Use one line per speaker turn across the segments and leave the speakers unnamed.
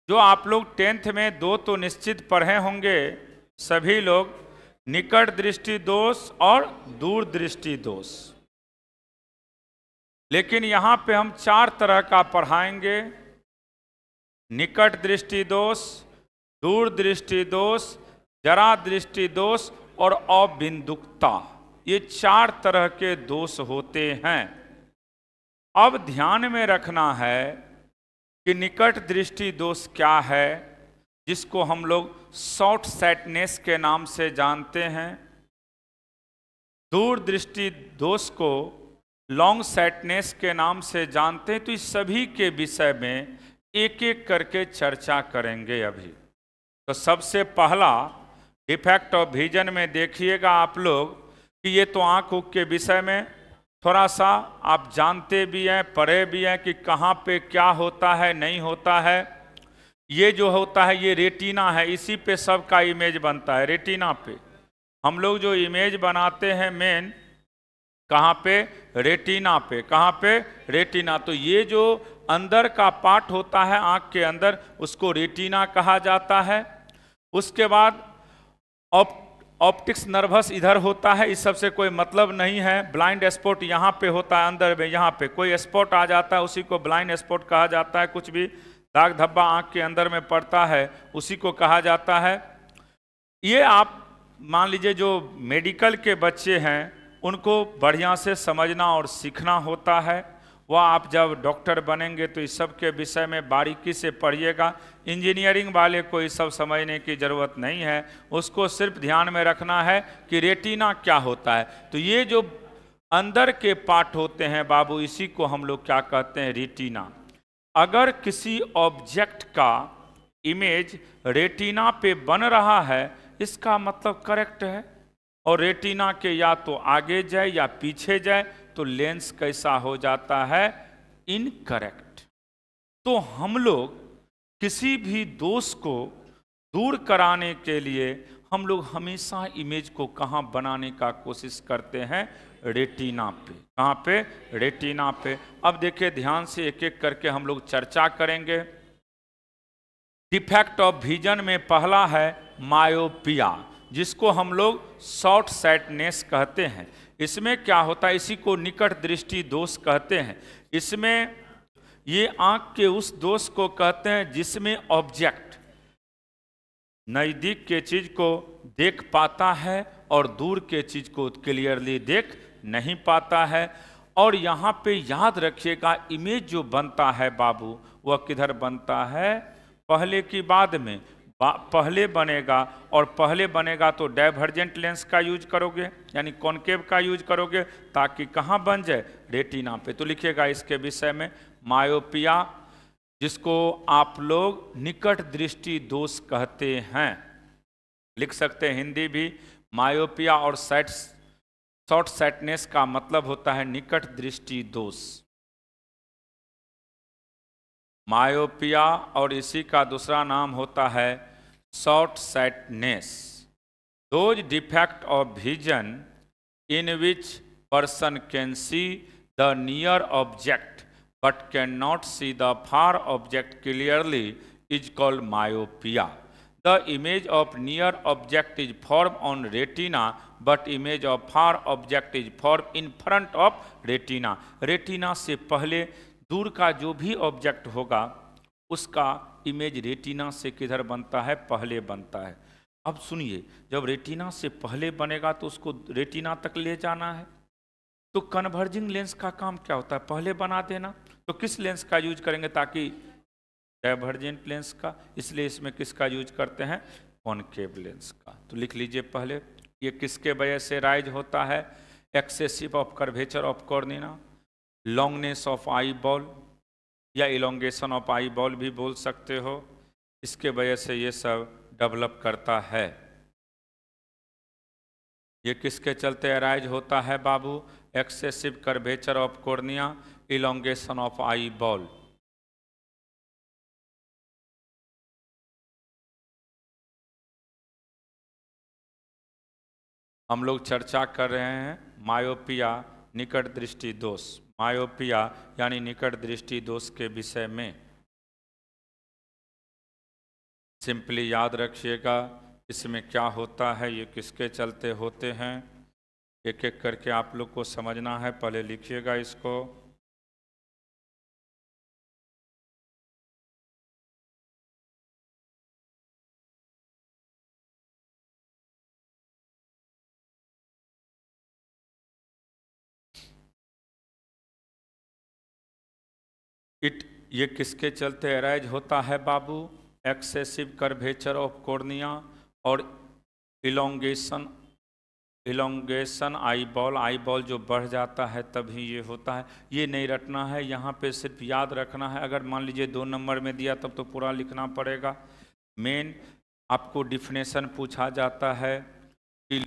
जो आप लोग 10th में दो तो निश्चित पढ़े होंगे सभी लोग, निकट दृष्टि दोष और दूर दृष्टि दोष। लेकिन यहां पे हम 4 तरह का पढ़ाएंगे। निकट दृष्टि दोष, दूर दृष्टि दोष, जरा दृष्टि दोष और अबिंदुकता। ये 4 तरह के दोष होते हैं। अब ध्यान में रखना है कि निकट दृष्टि दोष क्या है, जिसको हम लोग शॉर्ट साइटनेस के नाम से जानते हैं। दूर दृष्टि दोष को लॉन्ग साइटनेस के नाम से जानते हैं। तो इस सभी के विषय में एक एक करके चर्चा करेंगे अभी। तो सबसे पहला डिफेक्ट ऑफ विजन में देखिएगा आप लोग कि ये तो आँख के विषय में थोड़ा सा आप जानते भी हैं, पढ़े भी हैं कि कहाँ पे क्या होता है, नहीं होता है। ये जो होता है ये रेटिना है, इसी पे सबका इमेज बनता है। रेटिना पे हम लोग जो इमेज बनाते हैं मेन कहाँ पे, रेटिना पे। कहाँ पे, रेटिना। तो ये जो अंदर का पार्ट होता है आँख के अंदर, उसको रेटिना कहा जाता है। उसके बाद ऑप्टिक्स नर्वस इधर होता है, इस सबसे कोई मतलब नहीं है। ब्लाइंड स्पॉट यहाँ पे होता है अंदर में, यहाँ पे कोई स्पॉट आ जाता है उसी को ब्लाइंड स्पॉट कहा जाता है। कुछ भी दाग धब्बा आँख के अंदर में पड़ता है उसी को कहा जाता है। ये आप मान लीजिए जो मेडिकल के बच्चे हैं उनको बढ़िया से समझना और सीखना होता है। वह आप जब डॉक्टर बनेंगे तो इस सब के विषय में बारीकी से पढ़िएगा। इंजीनियरिंग वाले को इस सब समझने की ज़रूरत नहीं है, उसको सिर्फ ध्यान में रखना है कि रेटिना क्या होता है। तो ये जो अंदर के पार्ट होते हैं बाबू, इसी को हम लोग क्या कहते हैं, रेटिना। अगर किसी ऑब्जेक्ट का इमेज रेटिना पे बन रहा है इसका मतलब करेक्ट है, और रेटिना के या तो आगे जाए या पीछे जाए तो लेंस कैसा हो जाता है, इनकरेक्ट। तो हम लोग किसी भी दोष को दूर कराने के लिए हम लोग हमेशा इमेज को कहाँ बनाने का कोशिश करते हैं, रेटिना पे। कहाँ पे, रेटिना पे। अब देखिए ध्यान से एक एक करके हम लोग चर्चा करेंगे। डिफेक्ट ऑफ विजन में पहला है मायोपिया, जिसको हम लोग शॉर्ट साइटनेस कहते हैं। इसमें क्या होता है, इसी को निकट दृष्टि दोष कहते हैं। इसमें ये आंख के उस दोष को कहते हैं जिसमें ऑब्जेक्ट नज़दीक के चीज को देख पाता है और दूर के चीज को क्लियरली देख नहीं पाता है। और यहाँ पे याद रखिएगा इमेज जो बनता है बाबू, वह किधर बनता है, पहले की बाद में। पहले बनेगा, और पहले बनेगा तो डाइवर्जेंट लेंस का यूज करोगे, यानी कॉनकेव का यूज करोगे, ताकि कहाँ बन जाए, रेटिना पे। तो लिखिएगा इसके विषय में मायोपिया, जिसको आप लोग निकट दृष्टि दोष कहते हैं। लिख सकते हैं हिंदी भी, मायोपिया और शॉर्ट साइटनेस का मतलब होता है निकट दृष्टि दोष। मायोपिया और इसी का दूसरा नाम होता है short sightedness. Those defect of vision in which person can see the near object but can not see the far object clearly is called myopia. The image of near object is form on retina but image of far object is form in front of retina. Retina से पहले दूर का जो भी object होगा उसका image retina से किधर बनता है, पहले बनता है। अब सुनिए, जब रेटिना से पहले बनेगा तो उसको रेटिना तक ले जाना है। तो कन्वर्जिंग लेंस का काम क्या होता है, पहले बना देना। तो किस लेंस का यूज करेंगे, ताकि डाइवर्जेंट लेंस का, इसलिए इसमें किसका यूज करते हैं, कॉनकेव लेंस का। तो लिख लीजिए पहले, ये किसके वजह से राइज होता है, excessive of curvature of cornea, longness of eyeball या इलोंगेशन ऑफ आई बॉल भी बोल सकते हो। इसके वजह से ये सब डेवलप करता है। ये किसके चलते अराइज होता है बाबू, excessive curvature of cornea, elongation of eyeball. हम लोग चर्चा कर रहे हैं मायोपिया, निकट दृष्टि दोष। मायोपिया यानी निकट दृष्टि दोष के विषय में। सिंपली याद रखिएगा इसमें क्या होता है, ये किसके चलते होते हैं, एक एक करके आप लोग को समझना है। पहले लिखिएगा इसको। ये किसके चलते अराइज होता है बाबू? एक्सेसिव कर्वेचर ऑफ कॉर्निया और इलोंगेशन आई बॉल जो बढ़ जाता है तभी ये होता है। ये नहीं रटना है, यहाँ पे सिर्फ याद रखना है। अगर मान लीजिए 2 नंबर में दिया तब तो पूरा लिखना पड़ेगा। मेन आपको डिफिनेशन पूछा जाता है कि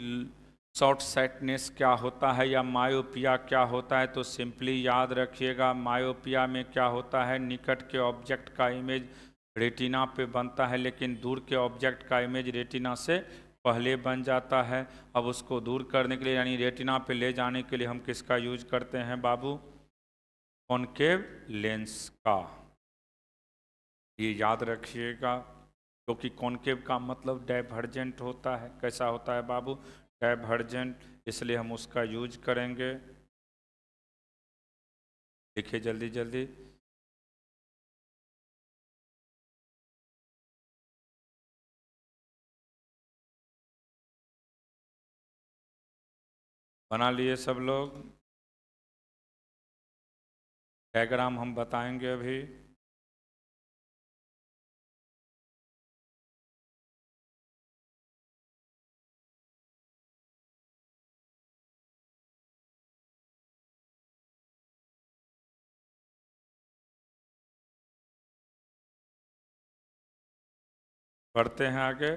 शॉर्ट साइटनेस क्या होता है या मायोपिया क्या होता है, तो सिंपली याद रखिएगा मायोपिया में क्या होता है, निकट के ऑब्जेक्ट का इमेज रेटिना पे बनता है, लेकिन दूर के ऑब्जेक्ट का इमेज रेटिना से पहले बन जाता है। अब उसको दूर करने के लिए यानी रेटिना पे ले जाने के लिए हम किसका यूज करते हैं बाबू? कॉनकेव लेंस का। ये याद रखिएगा, क्योंकि कॉनकेव का मतलब डाइवर्जेंट होता है। कैसा होता है बाबू? डाइवर्जेंट, इसलिए हम उसका यूज करेंगे। देखिए जल्दी जल्दी। बना लिए सब लोग? डायग्राम हम बताएंगे अभी। बढ़ते हैं आगे।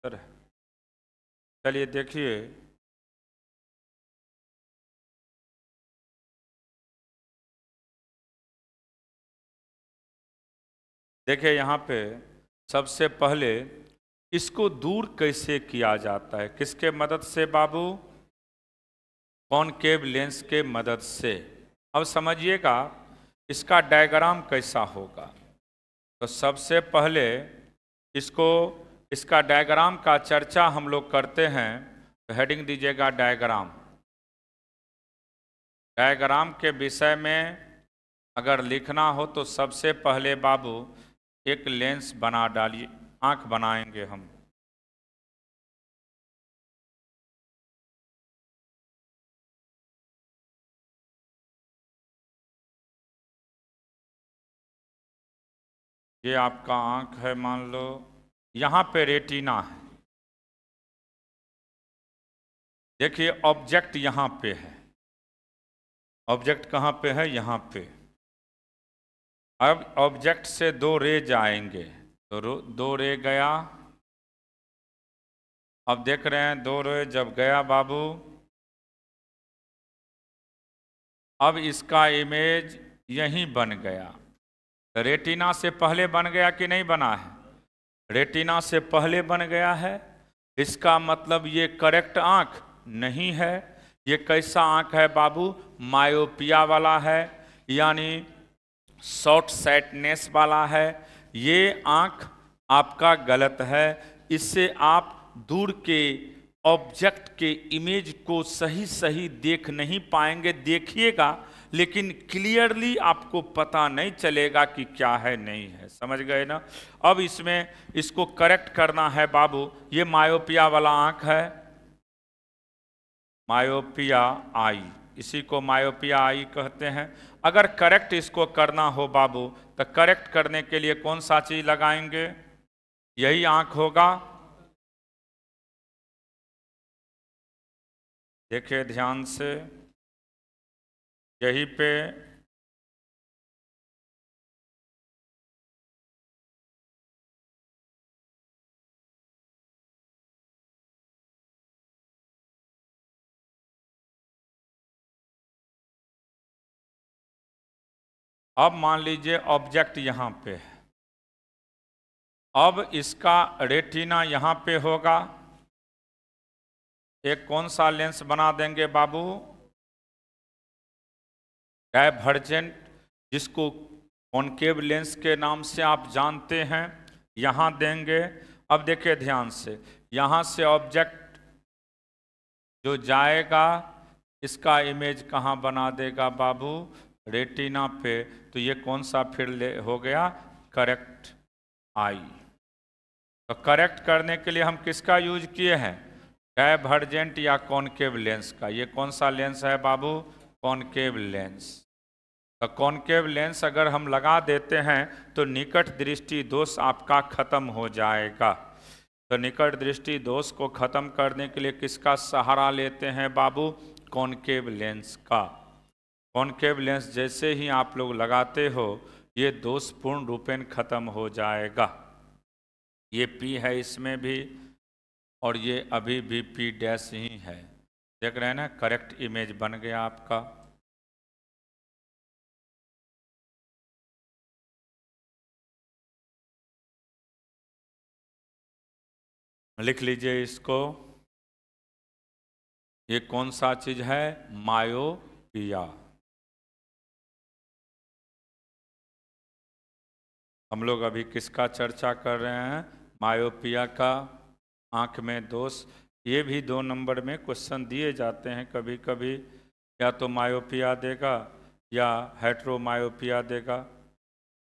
सर चलिए देखिए, देखिए यहाँ पे सबसे पहले इसको दूर कैसे किया जाता है, किसके मदद से बाबू? कॉनकेव लेंस के मदद से। अब समझिएगा इसका डायग्राम कैसा होगा। तो सबसे पहले इसका डायग्राम का चर्चा हम लोग करते हैं, तो हेडिंग दीजिएगा डायग्राम। डायग्राम के विषय में अगर लिखना हो तो सबसे पहले बाबू एक लेंस बना डालिए, आंख बनाएंगे हम। ये आपका आंख है, मान लो यहाँ पे रेटिना है। देखिए ऑब्जेक्ट यहाँ पे है, ऑब्जेक्ट कहाँ पे है? यहाँ पे। अब ऑब्जेक्ट से 2 रे जाएंगे, तो 2 रे गया। अब देख रहे हैं 2 रे जब गया बाबू, अब इसका इमेज यहीं बन गया। रेटिना से पहले बन गया कि नहीं बना है? रेटिना से पहले बन गया है। इसका मतलब ये करेक्ट आंख नहीं है। ये कैसा आंख है बाबू? मायोपिया वाला है, यानी शॉर्ट साइटनेस वाला है। ये आंख आपका गलत है। इससे आप दूर के ऑब्जेक्ट के इमेज को सही सही देख नहीं पाएंगे। देखिएगा लेकिन क्लियरली आपको पता नहीं चलेगा कि क्या है नहीं है। समझ गए ना? अब इसको करेक्ट करना है बाबू। ये मायोपिया वाला आंख है, मायोपिया आई, इसी को मायोपिया आई कहते हैं। अगर करेक्ट इसको करना हो बाबू तो करेक्ट करने के लिए कौन सा चीज लगाएंगे? यही आंख होगा। देखिए ध्यान से, यहीं पे अब मान लीजिए ऑब्जेक्ट यहाँ पे है। अब इसका रेटिना यहाँ पे होगा। एक कौन सा लेंस बना देंगे बाबू? डायवर्जेंट जिसको कॉनकेव लेंस के नाम से आप जानते हैं, यहाँ देंगे। अब देखिए ध्यान से, यहाँ से ऑब्जेक्ट जो जाएगा इसका इमेज कहाँ बना देगा बाबू? रेटिना पे। तो ये कौन सा फिर हो गया? Correct I. तो करेक्ट करने के लिए हम किसका यूज किए हैं? डायवर्जेंट या कॉनकेव लेंस का। ये कौन सा लेंस है बाबू? Concave lens. तो कॉनकेव लेंस अगर हम लगा देते हैं तो निकट दृष्टि दोष आपका खत्म हो जाएगा। तो निकट दृष्टि दोष को खत्म करने के लिए किसका सहारा लेते हैं बाबू? कॉनकेव लेंस का। कॉनकेव लेंस जैसे ही आप लोग लगाते हो ये दोष पूर्ण रूपेण खत्म हो जाएगा। ये P है इसमें भी, और ये अभी भी P डैश ही है। देख रहे हैं ना, करेक्ट इमेज बन गया आपका। लिख लीजिए इसको। ये कौन सा चीज है? मायोपिया। हम लोग अभी किसका चर्चा कर रहे हैं? मायोपिया का, आंख में दोष। ये भी 2 नंबर में क्वेश्चन दिए जाते हैं कभी कभी, या तो मायोपिया देगा या हेट्रोमायोपिया देगा।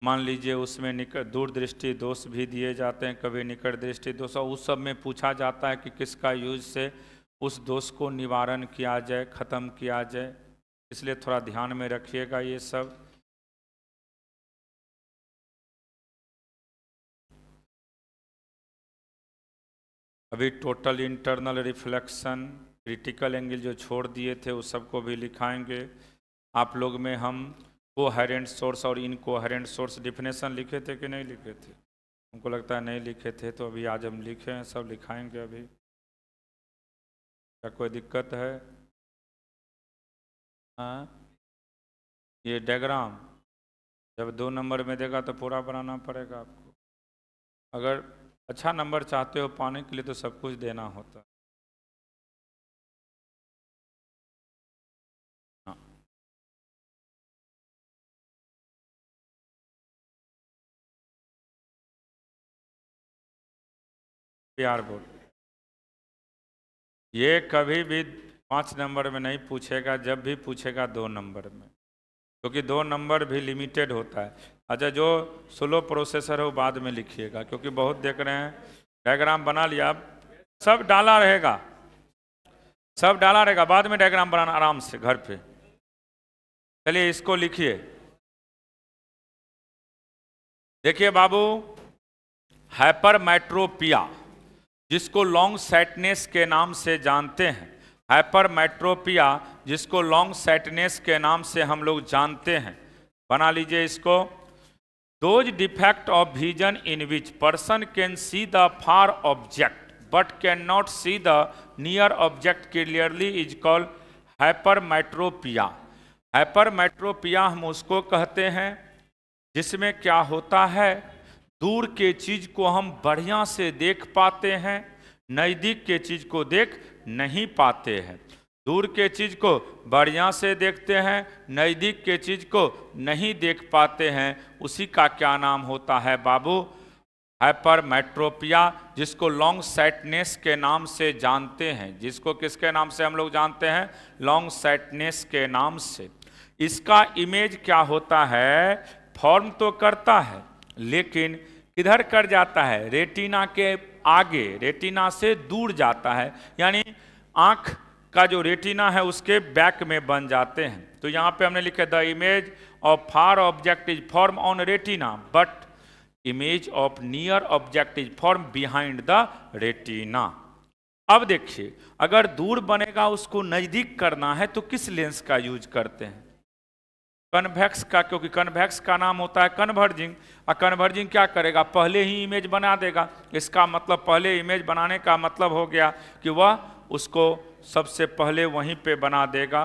मान लीजिए उसमें निकट दूरदृष्टि दोष भी दिए जाते हैं, कभी निकट दृष्टि दोष, और उस सब में पूछा जाता है कि किसका यूज से उस दोष को निवारण किया जाए, खत्म किया जाए। इसलिए थोड़ा ध्यान में रखिएगा ये सब। अभी total internal reflection, critical angle जो छोड़ दिए थे उस सबको भी लिखाएंगे। आप लोग में हम कोहेरेंट सोर्स और इनकोहेरेंट सोर्स डिफिनेशन लिखे थे कि नहीं लिखे थे? हमको लगता है नहीं लिखे थे, तो अभी आज हम लिखे हैं, सब लिखाएंगे अभी। क्या कोई दिक्कत है? हाँ, ये डायग्राम जब 2 नंबर में देगा तो पूरा बनाना पड़ेगा आपको। अगर अच्छा नंबर चाहते हो पाने के लिए तो सब कुछ देना होता है। प्यार बोल, ये कभी भी 5 नंबर में नहीं पूछेगा, जब भी पूछेगा 2 नंबर में, क्योंकि 2 नंबर भी लिमिटेड होता है। अच्छा, जो स्लो प्रोसेसर है वो बाद में लिखिएगा, क्योंकि बहुत देख रहे हैं। डायग्राम बना लिया, सब डाला रहेगा, सब डाला रहेगा, बाद में डायग्राम बनाना आराम से घर पे। चलिए इसको लिखिए। देखिए बाबू, हाइपरमेट्रोपिया जिसको लॉन्ग साइटनेस के नाम से जानते हैं, हाइपरमेट्रोपिया जिसको लॉन्ग साइटनेस के नाम से हम लोग जानते हैं, बना लीजिए इसको। Those defect of vision in which person can see the far object but can not see the near object clearly is called hypermetropia. Hypermetropia हम उसको कहते हैं जिसमें क्या होता है, दूर के चीज को हम बढ़िया से देख पाते हैं, नज़दीक के चीज को देख नहीं पाते हैं। दूर के चीज को बढ़िया से देखते हैं, नज़दीक के चीज को नहीं देख पाते हैं। उसी का क्या नाम होता है बाबू? हाइपरमेट्रोपिया, जिसको लॉन्ग साइटनेस के नाम से जानते हैं। जिसको किसके नाम से हम लोग जानते हैं? लॉन्ग साइटनेस के नाम से। इसका इमेज क्या होता है? फॉर्म तो करता है लेकिन किधर कर जाता है? रेटिना के आगे, रेटिना से दूर जाता है, यानी आंख का जो रेटिना है उसके बैक में बन जाते हैं। तो यहाँ पे हमने लिखा the image of far object is form on retina but image of near object is form behind the retina. अब देखिए, अगर दूर बनेगा उसको नजदीक करना है तो किस लेंस का यूज करते हैं? कन्वेक्स का, क्योंकि कन्वेक्स का नाम होता है कन्वर्जिंग। और कन्वर्जिंग क्या करेगा? पहले ही इमेज बना देगा। इसका मतलब पहले इमेज बनाने का मतलब हो गया कि वह उसको सबसे पहले वहीं पे बना देगा।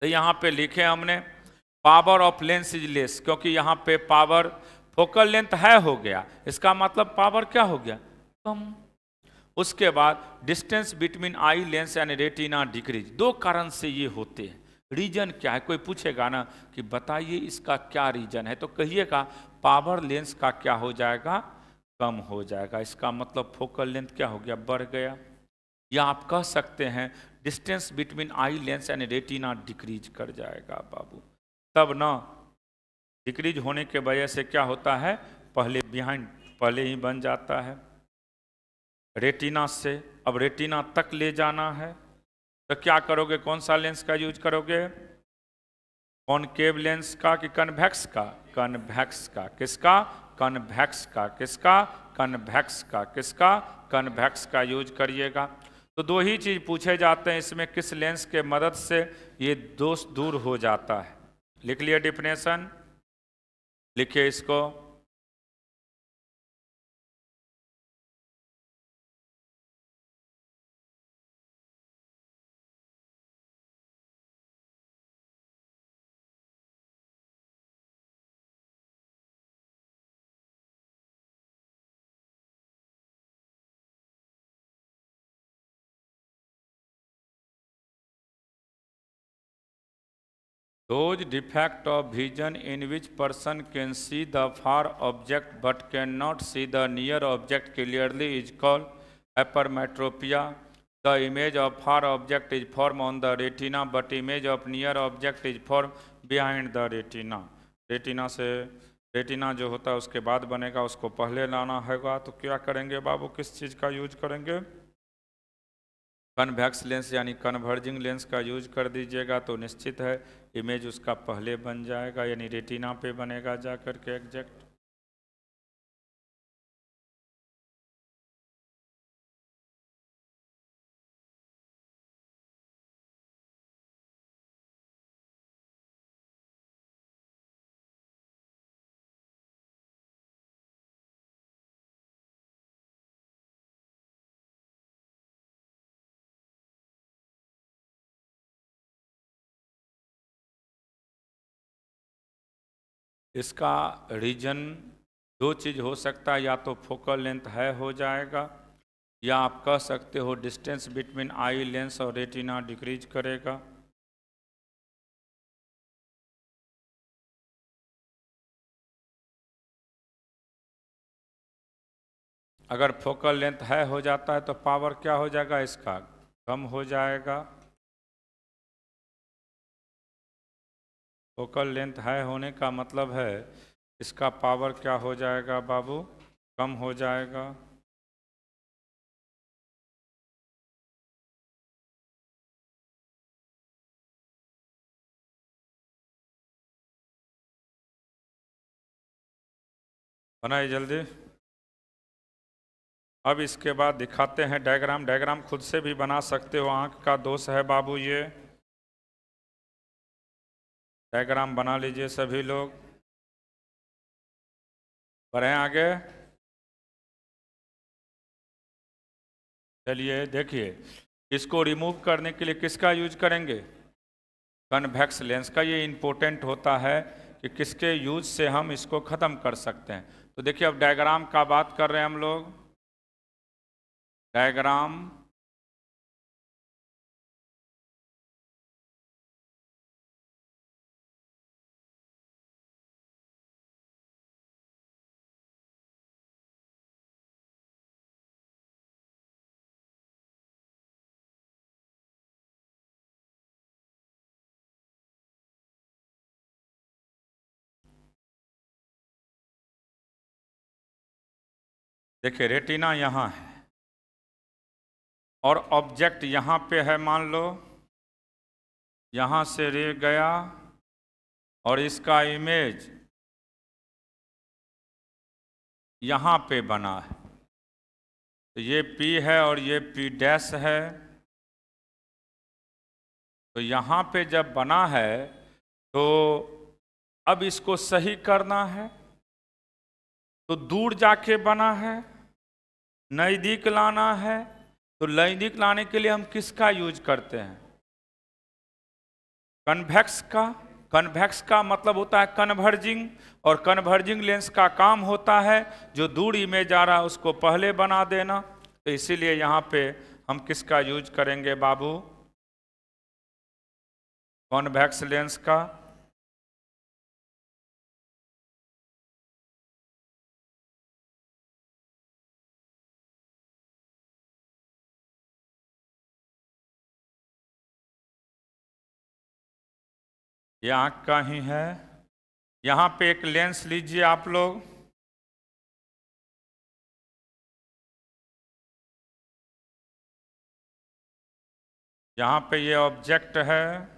तो यहाँ पे लिखे हमने power of lens is less, क्योंकि यहाँ पे पावर फोकल लेंथ है हो गया, इसका मतलब पावर क्या हो गया? कम। उसके बाद distance between eye lens and retina decrease. 2 कारण से ये होते हैं। रीजन क्या है? कोई पूछेगा ना कि बताइए इसका क्या रीजन है, तो कहिएगा पावर लेंस का क्या हो जाएगा, कम हो जाएगा। इसका मतलब फोकल लेंथ क्या हो गया, बढ़ गया। या आप कह सकते हैं distance between eye lens and retina decrease कर जाएगा बाबू। तब ना डिक्रीज होने के वजह से क्या होता है, पहले बिहाइंड पहले ही बन जाता है रेटिना से। अब रेटिना तक ले जाना है तो क्या करोगे, कौन सा लेंस का यूज करोगे, कॉनकेव लेंस का कि कन्वेक्स का? कन्वेक्स का। किसका? कन्वेक्स का। किसका? कन्वेक्स का। किसका? कन्वेक्स का यूज करिएगा। तो दो ही चीज पूछे जाते हैं इसमें, किस लेंस के मदद से ये दोष दूर हो जाता है। लिख लिया डिफिनेशन, लिखिए इसको। Those defect of vision in which person can see the far object but cannot see the near object clearly is called hypermetropia. The image of far object is formed on the retina but image of near object is formed behind the retina. Retina से retina जो होता है उसके बाद बनेगा, उसको पहले लाना होगा। तो क्या करेंगे बाबू, किस चीज़ का यूज करेंगे, कन्वेक्स लेंस यानी कन्वर्जिंग लेंस का यूज कर दीजिएगा तो निश्चित है इमेज उसका पहले बन जाएगा, यानी रेटिना पे बनेगा जा कर के एग्जैक्ट। इसका रीजन दो चीज़ हो सकता है, या तो फोकल लेंथ है हो जाएगा, या आप कह सकते हो डिस्टेंस बिटवीन आई लेंस और रेटिना डिक्रीज करेगा। अगर फोकल लेंथ है हो जाता है तो पावर क्या हो जाएगा, इसका कम हो जाएगा। फोकल लेंथ है होने का मतलब है इसका पावर क्या हो जाएगा बाबू, कम हो जाएगा। बनाइए जल्दी। अब इसके बाद दिखाते हैं डायग्राम। डायग्राम खुद से भी बना सकते हो, आंख का दोष है बाबू ये। डायग्राम बना लीजिए सभी लोग, बढ़ें आगे। चलिए देखिए, इसको रिमूव करने के लिए किसका यूज करेंगे, कन्वेक्स लेंस का। ये इम्पोर्टेंट होता है कि किसके यूज से हम इसको ख़त्म कर सकते हैं। तो देखिए अब डायग्राम का बात कर रहे हैं हम लोग। डायग्राम देखिए, रेटिना यहाँ है और ऑब्जेक्ट यहाँ पे है, मान लो यहाँ से रे गया और इसका इमेज यहाँ पे बना है। तो ये P है और ये P डैश है। तो यहाँ पे जब बना है तो अब इसको सही करना है, तो दूर जाके बना है, नज़दीक लाना है। तो नज़दीक लाने के लिए हम किसका यूज करते हैं, कन्वेक्स का। कन्वेक्स का मतलब होता है कन्वर्जिंग, और कन्वर्जिंग लेंस का काम होता है जो दूर इमेज आ रहा है उसको पहले बना देना। तो इसीलिए यहाँ पे हम किसका यूज करेंगे बाबू, कॉन्वेक्स लेंस का। ये आँख का ही है। यहाँ पे एक लेंस लीजिए आप लोग, यहाँ पे ये ऑब्जेक्ट है,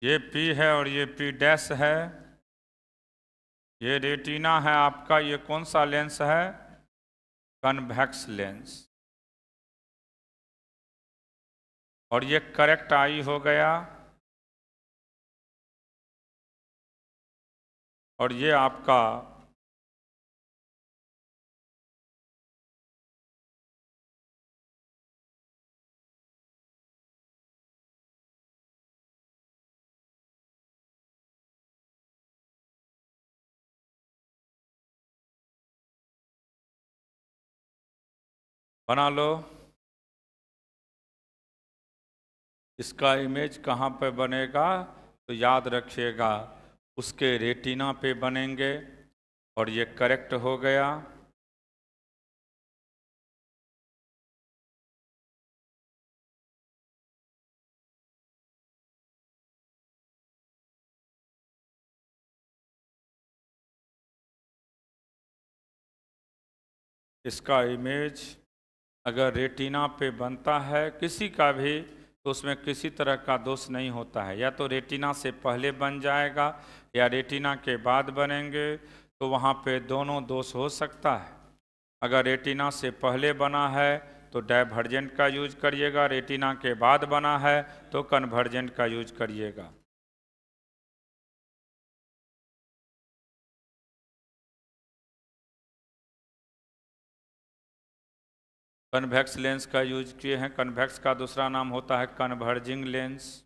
ये P है और ये P डैश है। ये रेटिना है आपका। ये कौन सा लेंस है? Convex lens. और ये करेक्ट आई हो गया। और ये आपका बना लो। इसका इमेज कहाँ पे बनेगा? तो याद रखिएगा उसके रेटिना पे बनेंगे। और ये करेक्ट हो गया। इसका इमेज अगर रेटिना पे बनता है किसी का भी, तो उसमें किसी तरह का दोष नहीं होता है। या तो रेटिना से पहले बन जाएगा या रेटिना के बाद बनेंगे, तो वहाँ पे दोनों दोष हो सकता है। अगर रेटिना से पहले बना है तो डायवर्जेंट का यूज करिएगा, रेटिना के बाद बना है तो कन्वर्जेंट का यूज करिएगा। कन्वेक्स लेंस का यूज किए हैं। कन्वेक्स का दूसरा नाम होता है कन्वर्जिंग लेंस।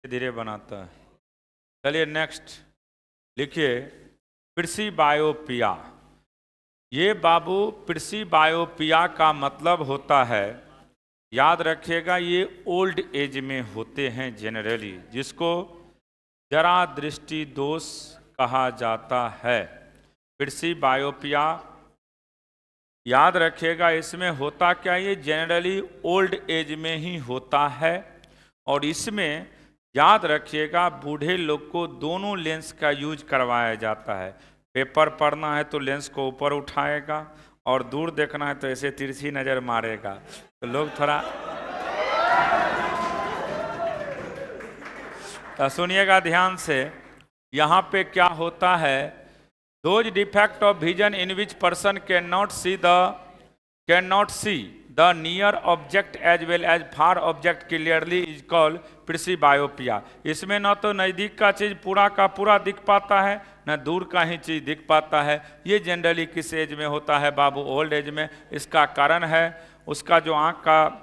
धीरे बनाता है। चलिए नेक्स्ट लिखिए, प्रेसिबायोपिया। ये बाबू प्रेसिबायोपिया का मतलब होता है, याद रखिएगा, ये ओल्ड एज में होते हैं जनरली, जिसको जरा दृष्टि दोष कहा जाता है। प्रेसिबायोपिया याद रखिएगा, इसमें होता क्या, ये जनरली ओल्ड एज में ही होता है। और इसमें याद रखिएगा बूढ़े लोग को दोनों लेंस का यूज करवाया जाता है। पेपर पढ़ना है तो लेंस को ऊपर उठाएगा, और दूर देखना है तो ऐसे तिरछी नज़र मारेगा। तो लोग थोड़ा तो सुनिएगा ध्यान से। यहाँ पे क्या होता है, those defect of vision in which person can not see the near object as well as far object clearly is called presbyopia. इसमें न तो नज़दीक का चीज़ पूरा का पूरा दिख पाता है, न दूर का ही चीज़ दिख पाता है। ये जनरली किस एज में होता है बाबू? ओल्ड एज में। इसका कारण है उसका जो आँख का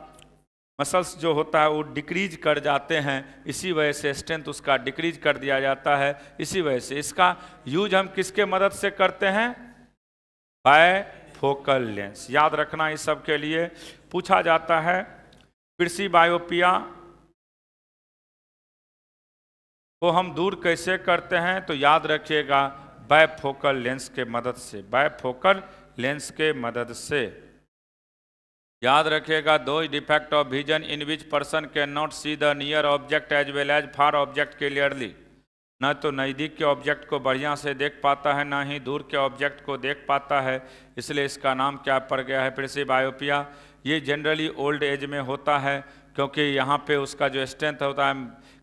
मसल्स जो होता है वो डिक्रीज कर जाते हैं, इसी वजह से स्ट्रेंथ उसका डिक्रीज कर दिया जाता है। इसी वजह से इसका यूज हम किसके मदद से करते हैं? Bifocal lens. याद रखना, इस सब के लिए पूछा जाता है। प्रेसिबायोपिया को हम दूर कैसे करते हैं? तो याद रखिएगा बायफोकल लेंस के मदद से, बायफोकल लेंस के मदद से। याद रखिएगा, दो defect of vision in which person can not see the near object as well as far object clearly. न तो नज़दीक के ऑब्जेक्ट को बढ़िया से देख पाता है, ना ही दूर के ऑब्जेक्ट को देख पाता है, इसलिए इसका नाम क्या पड़ गया है, प्रेसिबायोपिया। ये जनरली ओल्ड एज में होता है, क्योंकि यहाँ पे उसका जो स्ट्रेंथ होता है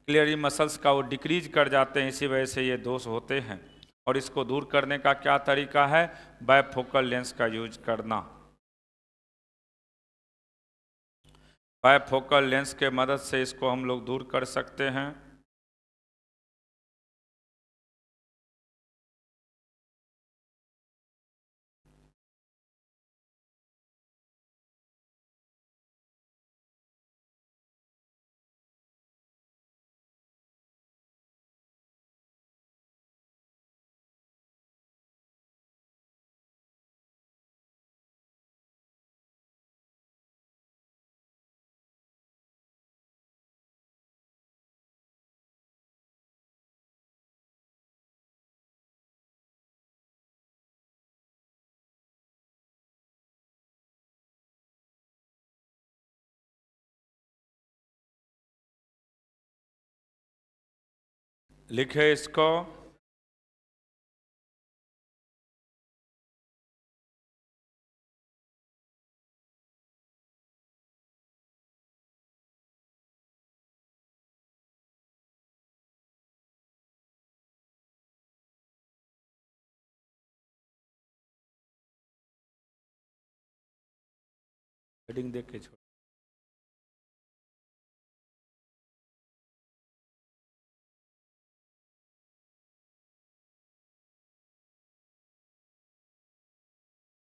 क्लियरली मसल्स का, वो डिक्रीज कर जाते हैं, इसी वजह से ये दोष होते हैं। और इसको दूर करने का क्या तरीका है, बायफोकल लेंस का यूज करना। बायफोकल लेंस के मदद से इसको हम लोग दूर कर सकते हैं। लिखे इसको। हेडिंग देख के छोड़।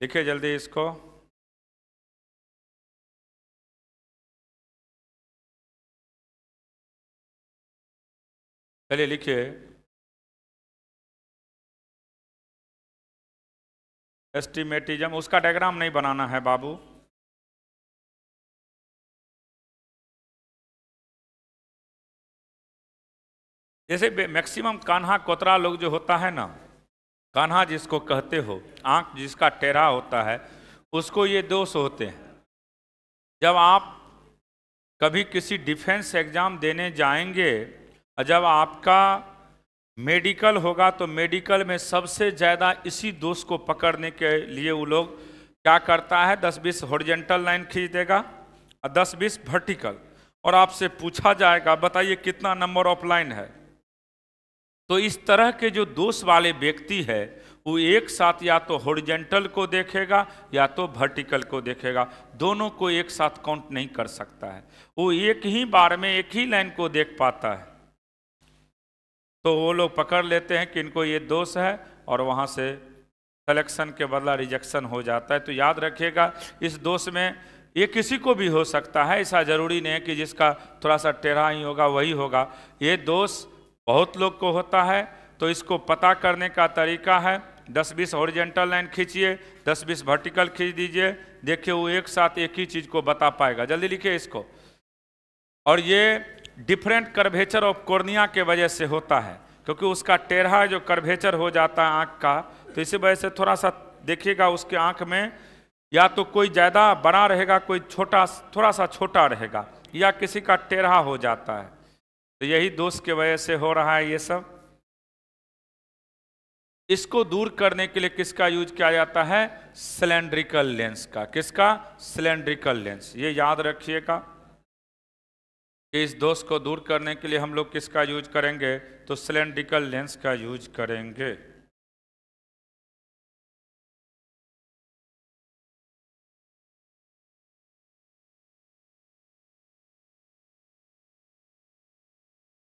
लिखिए जल्दी इसको। चलिए लिखिए, एस्टिमेटिज्म। उसका डायग्राम नहीं बनाना है बाबू। जैसे मैक्सिमम कान्हा कोतरा लोग जो होता है ना, कान्हा जिसको कहते हो, आंख जिसका टेढ़ा होता है, उसको ये दोष होते हैं। जब आप कभी किसी डिफेंस एग्जाम देने जाएंगे और जब आपका मेडिकल होगा, तो मेडिकल में सबसे ज़्यादा इसी दोष को पकड़ने के लिए वो लोग क्या करता है, 10-20 हॉरिजॉन्टल लाइन खींच देगा और 10-20 वर्टिकल, और आपसे पूछा जाएगा बताइए कितना नंबर ऑफ लाइन है। तो इस तरह के जो दोष वाले व्यक्ति है, वो एक साथ या तो हॉरिजॉन्टल को देखेगा या तो वर्टिकल को देखेगा, दोनों को एक साथ काउंट नहीं कर सकता है। वो एक ही बार में एक ही लाइन को देख पाता है। तो वो लोग पकड़ लेते हैं कि इनको ये दोष है, और वहाँ से सिलेक्शन के बदला रिजेक्शन हो जाता है। तो याद रखिएगा, इस दोष में ये किसी को भी हो सकता है, ऐसा जरूरी नहीं है कि जिसका थोड़ा सा टेढ़ा ही होगा वही होगा। ये दोष बहुत लोग को होता है। तो इसको पता करने का तरीका है, 10-20 हॉरिजॉन्टल लाइन खींचिए, 10-20 वर्टिकल खींच दीजिए, देखिए वो एक साथ एक ही चीज को बता पाएगा। जल्दी लिखिए इसको। और ये डिफरेंट कर्वेचर ऑफ कॉर्निया के वजह से होता है, क्योंकि उसका टेढ़ा जो कर्वेचर हो जाता है आँख का, तो इसी वजह से थोड़ा सा देखिएगा उसके आँख में या तो कोई ज़्यादा बड़ा रहेगा, कोई छोटा थोड़ा सा छोटा रहेगा, या किसी का टेढ़ा हो जाता है। तो यही दोष के वजह से हो रहा है ये सब। इसको दूर करने के लिए किसका यूज किया जाता है, सिलेंड्रिकल लेंस का। किसका, सिलेंड्रिकल लेंस। ये याद रखिएगा कि इस दोष को दूर करने के लिए हम लोग किसका यूज करेंगे, तो सिलेंड्रिकल लेंस का यूज करेंगे।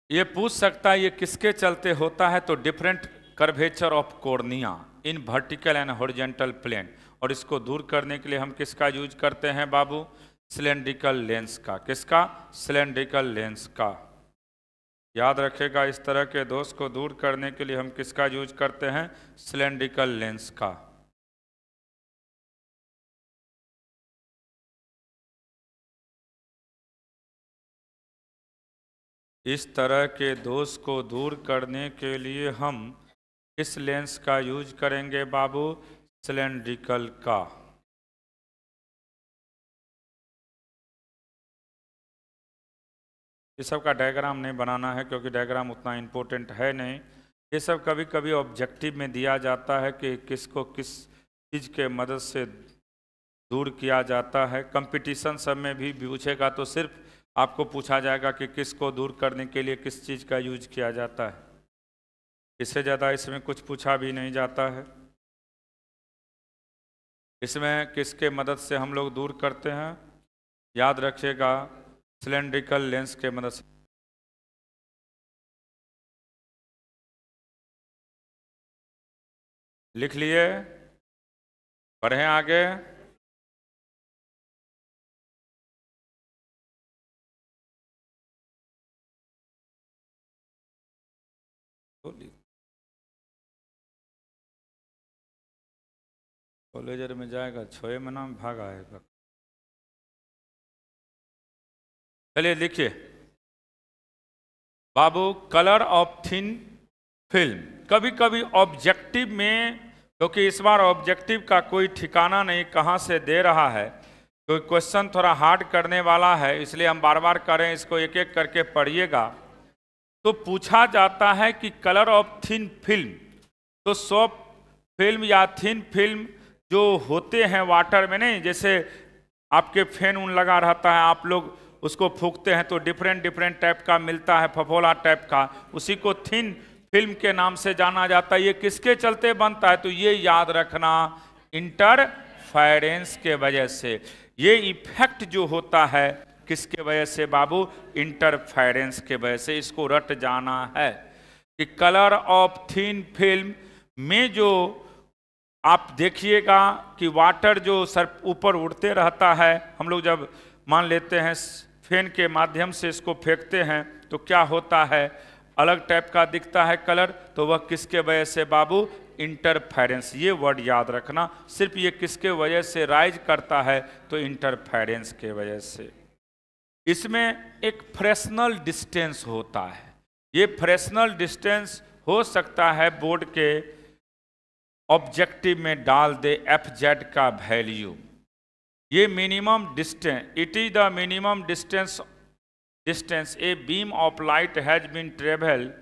ये पूछ सकता है ये किसके चलते होता है, तो different curvature of cornea in vertical and horizontal plane. और इसको दूर करने के लिए हम किसका यूज करते हैं बाबू, सिलेंड्रिकल लेंस का। किसका, सिलेंड्रिकल लेंस का। याद रखेगा, इस तरह के दोष को दूर करने के लिए हम किसका यूज करते हैं, सिलेंड्रिकल लेंस का। इस तरह के दोष को दूर करने के लिए हम किस लेंस का यूज करेंगे बाबू, सिलेंड्रिकल का। ये सब का डायग्राम नहीं बनाना है क्योंकि डायग्राम उतना इम्पोर्टेंट है नहीं। ये सब कभी कभी ऑब्जेक्टिव में दिया जाता है कि किसको किस चीज़ के मदद से दूर किया जाता है। कंपटीशन सब में भी पूछेगा तो सिर्फ आपको पूछा जाएगा कि किसको दूर करने के लिए किस चीज़ का यूज किया जाता है, इससे ज़्यादा इसमें कुछ पूछा भी नहीं जाता है। इसमें किसके मदद से हम लोग दूर करते हैं, याद रखिएगा, सिलेंड्रिकल लेंस के मदद से। लिख लिए, पढ़ें आगे। कॉलेजर में जाएगा 6 महीना में भाग आएगा। चलिए लिखिए, बाबू कलर ऑफ थिन फिल्म। कभी कभी ऑब्जेक्टिव में, क्योंकि इस बार ऑब्जेक्टिव का कोई ठिकाना नहीं कहाँ से दे रहा है, कोई क्वेश्चन थोड़ा हार्ड करने वाला है, इसलिए हम बार बार करें, इसको एक एक करके पढ़िएगा। तो पूछा जाता है कि कलर ऑफ थिन फिल्म, तो सॉफ्ट फिल्म या थिन फिल्म जो होते हैं वाटर में, नहीं जैसे आपके फैन उन लगा रहता है, आप लोग उसको फूंकते हैं तो डिफरेंट डिफरेंट टाइप का मिलता है, फफोला टाइप का, उसी को थिन फिल्म के नाम से जाना जाता है। ये किसके चलते बनता है, तो ये याद रखना, इंटरफेरेंस के वजह से। ये इफेक्ट जो होता है किसके वजह से बाबू, इंटरफेरेंस के वजह से। इसको रट जाना है कि कलर ऑफ थिन फिल्म में जो आप देखिएगा कि वाटर जो सर ऊपर उड़ते रहता है, हम लोग जब मान लेते हैं फैन के माध्यम से इसको फेंकते हैं तो क्या होता है, अलग टाइप का दिखता है कलर, तो वह किसके वजह से बाबू, इंटरफेरेंस। ये वर्ड याद रखना, सिर्फ ये किसके वजह से राइज करता है, तो इंटरफेरेंस के वजह से। इसमें एक फ्रैक्शनल डिस्टेंस होता है। ये फ्रैक्शनल डिस्टेंस हो सकता है बोर्ड के ऑब्जेक्टिव में डाल दे FZ का वैल्यू। ये minimum distance, it is the minimum distance a beam of light has been travel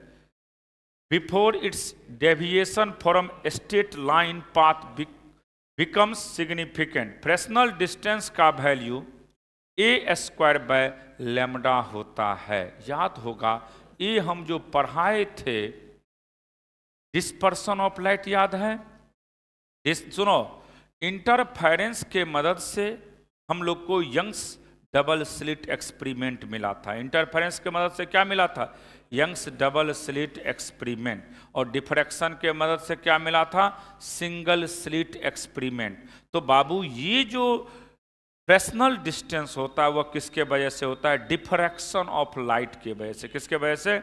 before its deviation from straight line path becomes significant. Fractional distance का वैल्यू a² होता है। याद होगा, ये हम जो पढ़ाए थे डिस्पर्सन ऑफ लाइट, याद है? सुनो, इंटरफेरेंस के मदद से हम लोग को यंग्स डबल स्लिट एक्सपेरिमेंट मिला था। इंटरफेरेंस के मदद से क्या मिला था, यंग्स डबल स्लिट एक्सपेरिमेंट। और डिफ्रैक्शन के मदद से क्या मिला था, सिंगल स्लिट एक्सपेरिमेंट। तो बाबू ये जो फ्रैक्शनल डिस्टेंस होता है वह किसके वजह से होता है, डिफ्रैक्शन ऑफ लाइट के वजह से। किसके वजह से?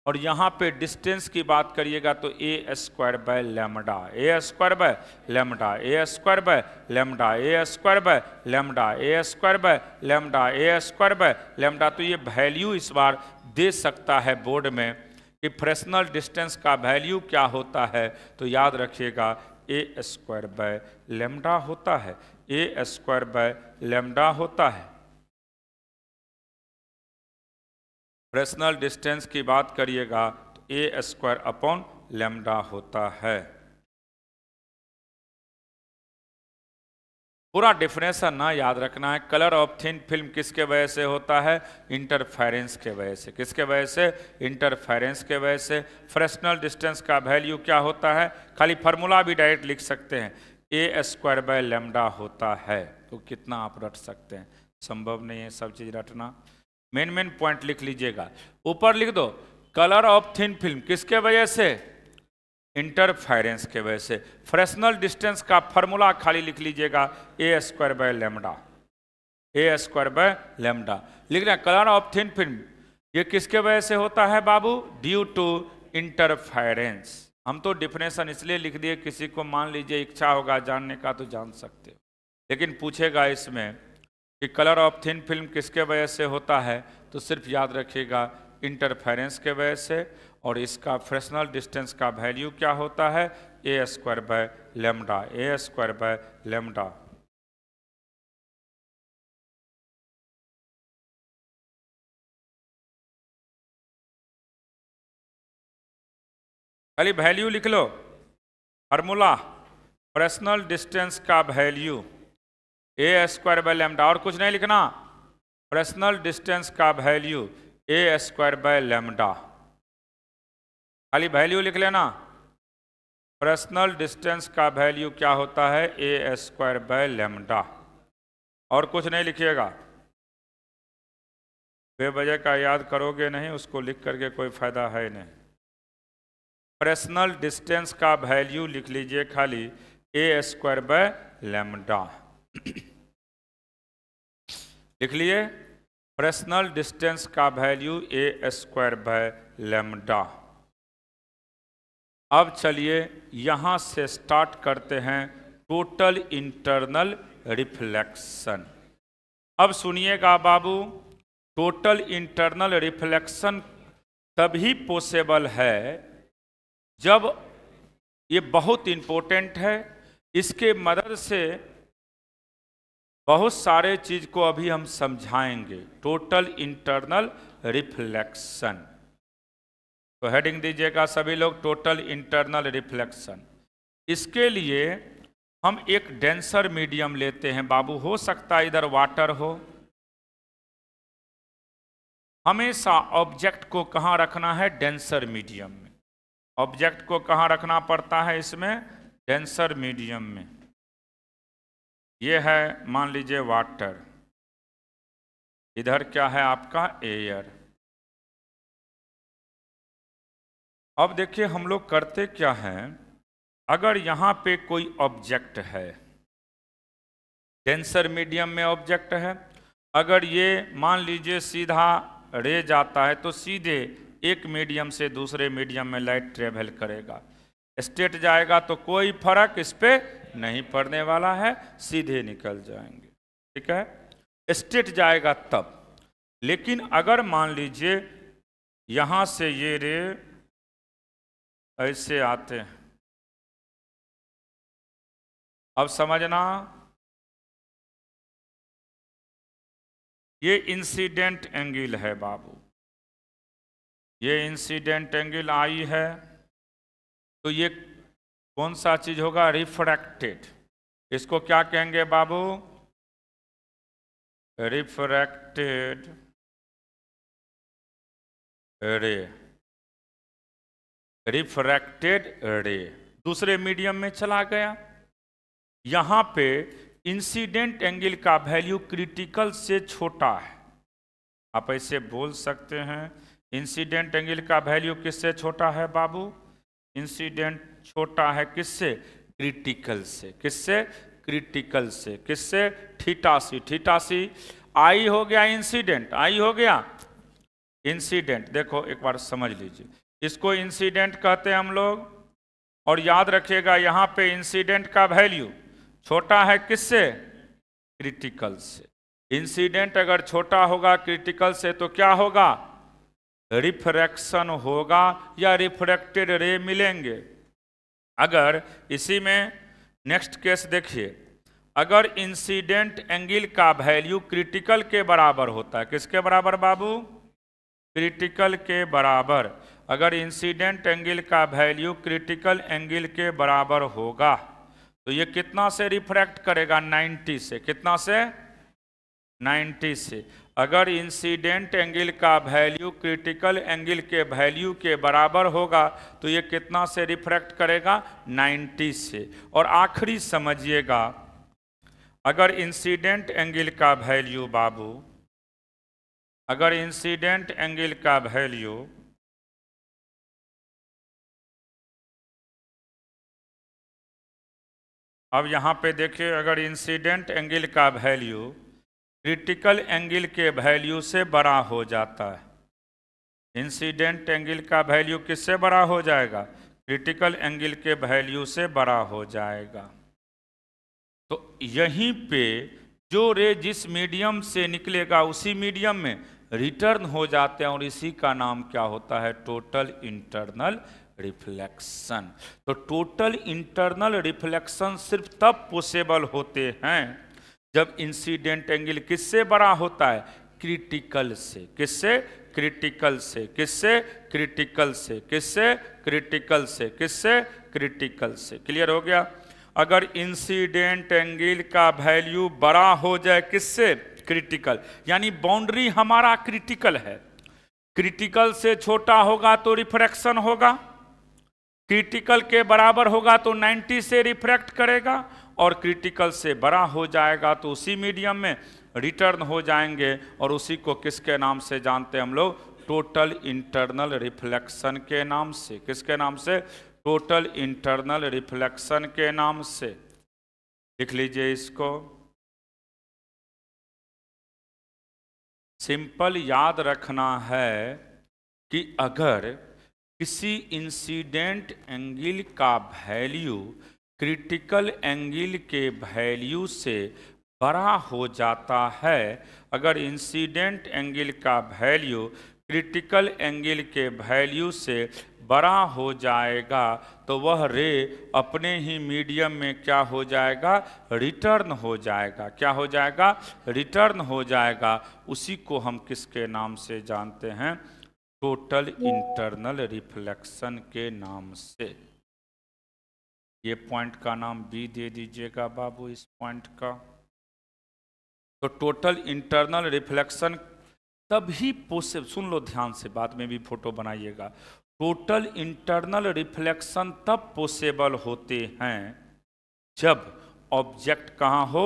और यहाँ पे डिस्टेंस की बात करिएगा तो a² by lambda, a² by lambda, a² by lambda, a² by lambda, a² by lambda, a² by lambda. तो ये वैल्यू इस बार दे सकता है बोर्ड में कि फ्रैक्शनल डिस्टेंस का वैल्यू क्या होता है, तो याद रखिएगा a² बाय लैम्डा होता है, a² बाय लैम्डा होता है। फ्रैक्शनल डिस्टेंस की बात करिएगा तो a² अपॉन लैम्डा होता है। पूरा डिफरेंशन ना याद रखना है। कलर ऑफ थिन फिल्म किसके वजह से होता है, इंटरफेरेंस के वजह से। किसके वजह से, इंटरफेरेंस के वजह से। फ्रैक्शनल डिस्टेंस का वैल्यू क्या होता है, खाली फार्मूला भी डायरेक्ट लिख सकते हैं, a² बाय लैम्डा होता है। तो कितना आप रट सकते हैं, संभव नहीं है सब चीज रटना। मेन पॉइंट लिख लीजिएगा, ऊपर लिख दो, कलर ऑफ थिन फिल्म किसके वजह से, इंटरफेरेंस के वजह से। फ्रैक्शनल डिस्टेंस का फॉर्मूला खाली लिख लीजिएगा, a² by lambda, a² by lambda लिख रहे हैं। कलर ऑफ थिन फिल्म ये किसके वजह से होता है बाबू, ड्यू टू इंटरफेरेंस। हम तो डिफिनेशन इसलिए लिख दिए, किसी को मान लीजिए इच्छा होगा जानने का तो जान सकते हो, लेकिन पूछेगा इसमें कि कलर ऑफ थिन फिल्म किसके वजह से होता है, तो सिर्फ याद रखिएगा इंटरफेरेंस के वजह से। और इसका फ्रैक्शनल डिस्टेंस का वैल्यू क्या होता है, a² by lambda, a² by lambda. खाली वैल्यू लिख लो, फार्मूला फ्रेसनल डिस्टेंस का value A square by lambda, और कुछ नहीं लिखना, फ्रेसनल डिस्टेंस का value A square by lambda, खाली वैल्यू लिख लेना। फ्रेसनल डिस्टेंस का वैल्यू क्या होता है, ए स्क्वायर बाय लैम्डा, और कुछ नहीं लिखिएगा। बेवजह का याद करोगे नहीं, उसको लिख करके कोई फायदा है नहीं। फ्रेसनल डिस्टेंस का वैल्यू लिख लीजिए खाली ए स्क्वायर बाय लैम्डा। लिख लिए फ्रेसनल डिस्टेंस का value A square by lambda. अब चलिए यहां से स्टार्ट करते हैं टोटल इंटरनल रिफ्लेक्शन। अब सुनिएगा बाबू, टोटल इंटरनल रिफ्लेक्शन तभी पॉसिबल है जब, ये बहुत इंपॉर्टेंट है, इसके मदद से बहुत सारे चीज को अभी हम समझाएंगे। टोटल इंटरनल रिफ्लेक्शन, तो हेडिंग दीजिएगा सभी लोग, टोटल इंटरनल रिफ्लेक्शन। इसके लिए हम एक डेंसर मीडियम लेते हैं बाबू, हो सकता है इधर वाटर हो। हमेशा ऑब्जेक्ट को कहाँ रखना है, डेंसर मीडियम में। ऑब्जेक्ट को कहाँ रखना पड़ता है, इसमें डेंसर मीडियम में। ये है मान लीजिए वाटर, इधर क्या है आपका एयर। अब देखिए हम लोग करते क्या हैं, अगर यहाँ पे कोई ऑब्जेक्ट है, डेंसर मीडियम में ऑब्जेक्ट है, अगर ये मान लीजिए सीधा रे जाता है तो सीधे एक मीडियम से दूसरे मीडियम में लाइट ट्रेवल करेगा। स्ट्रेट जाएगा तो कोई फर्क इस पे नहीं पड़ने वाला है, सीधे निकल जाएंगे, ठीक है, स्ट्रेट जाएगा तब। लेकिन अगर मान लीजिए यहां से ये रे ऐसे आते हैं, अब समझना, ये इंसिडेंट एंगल है बाबू, ये इंसिडेंट एंगल आई है, तो ये कौन सा चीज होगा, रिफ्रैक्टेड। इसको क्या कहेंगे बाबू, रिफ्रैक्टेड रे, रिफ्रैक्टेड रे दूसरे मीडियम में चला गया। यहां पे इंसिडेंट एंगल का वैल्यू क्रिटिकल से छोटा है। आप ऐसे बोल सकते हैं, इंसिडेंट एंगल का वैल्यू किससे छोटा है बाबू, इंसिडेंट छोटा है किससे, क्रिटिकल से। किससे, क्रिटिकल से। किससे, थीटा सी। थीटा सी आई हो गया इंसिडेंट, आई हो गया इंसिडेंट। देखो एक बार समझ लीजिए, इसको इंसिडेंट कहते हैं हम लोग, और याद रखिएगा यहाँ पे इंसिडेंट का वैल्यू छोटा है किससे, क्रिटिकल से। इंसिडेंट अगर छोटा होगा क्रिटिकल से तो क्या होगा, रिफ्रैक्शन होगा या रिफ्रैक्टेड रे मिलेंगे। अगर इसी में नेक्स्ट केस देखिए, अगर इंसिडेंट एंगल का वैल्यू क्रिटिकल के बराबर होता है, किसके बराबर बाबू, क्रिटिकल के बराबर। अगर इंसिडेंट एंगल का वैल्यू क्रिटिकल एंगल के बराबर होगा तो ये कितना से रिफ्रैक्ट करेगा, 90 से। कितना से, 90 से। अगर इंसिडेंट एंगल का वैल्यू क्रिटिकल एंगल के वैल्यू के बराबर होगा तो ये कितना से रिफ्रैक्ट करेगा, 90 से। और आखिरी समझिएगा, अगर इंसिडेंट एंगल का वैल्यू बाबू, अगर इंसिडेंट एंगल का वैल्यू अब यहाँ पे देखिए, अगर इंसिडेंट एंगल का वैल्यू क्रिटिकल एंगल के वैल्यू से बड़ा हो जाता है, इंसिडेंट एंगल का वैल्यू किससे बड़ा हो जाएगा, क्रिटिकल एंगल के वैल्यू से बड़ा हो जाएगा। तो यहीं पे जो रे जिस मीडियम से निकलेगा उसी मीडियम में रिटर्न हो जाते हैं, और इसी का नाम क्या होता है, टोटल इंटरनल रिफ्लेक्शन। तो टोटल इंटरनल रिफ्लेक्शन सिर्फ तब पॉसिबल होते हैं जब इंसिडेंट एंगल किससे बड़ा होता है, क्रिटिकल से। किससे? क्रिटिकल से। किससे? क्रिटिकल से। किससे? क्रिटिकल से। किससे? क्रिटिकल से। क्लियर हो गया? अगर इंसिडेंट एंगल का वैल्यू बड़ा हो जाए, किससे? क्रिटिकल, यानी बाउंड्री हमारा क्रिटिकल है। क्रिटिकल से छोटा होगा तो रिफ्रैक्शन होगा, क्रिटिकल के बराबर होगा तो 90 से रिफ्रैक्ट करेगा, और क्रिटिकल से बड़ा हो जाएगा तो उसी मीडियम में रिटर्न हो जाएंगे, और उसी को किसके नाम से जानते हैं हम लोग? टोटल इंटरनल रिफ्लेक्शन के नाम से। किसके नाम से? टोटल इंटरनल रिफ्लेक्शन के नाम से। लिख लीजिए इसको। सिंपल याद रखना है कि अगर किसी इंसिडेंट एंगल का वैल्यू क्रिटिकल एंगल के वैल्यू से बड़ा हो जाता है, अगर इंसिडेंट एंगल का वैल्यू क्रिटिकल एंगल के वैल्यू से बड़ा हो जाएगा तो वह रे अपने ही मीडियम में क्या हो जाएगा? रिटर्न हो जाएगा। क्या हो जाएगा? रिटर्न हो जाएगा। उसी को हम किसके नाम से जानते हैं? टोटल इंटरनल रिफ्लेक्शन के नाम से। ये पॉइंट का नाम बी दे दीजिएगा बाबू, इस पॉइंट का। तो टोटल इंटरनल रिफ्लेक्शन तभी पॉसिबल, सुन लो ध्यान से, बाद में भी फोटो बनाइएगा। टोटल इंटरनल रिफ्लेक्शन तब पॉसिबल होते हैं जब ऑब्जेक्ट कहाँ हो?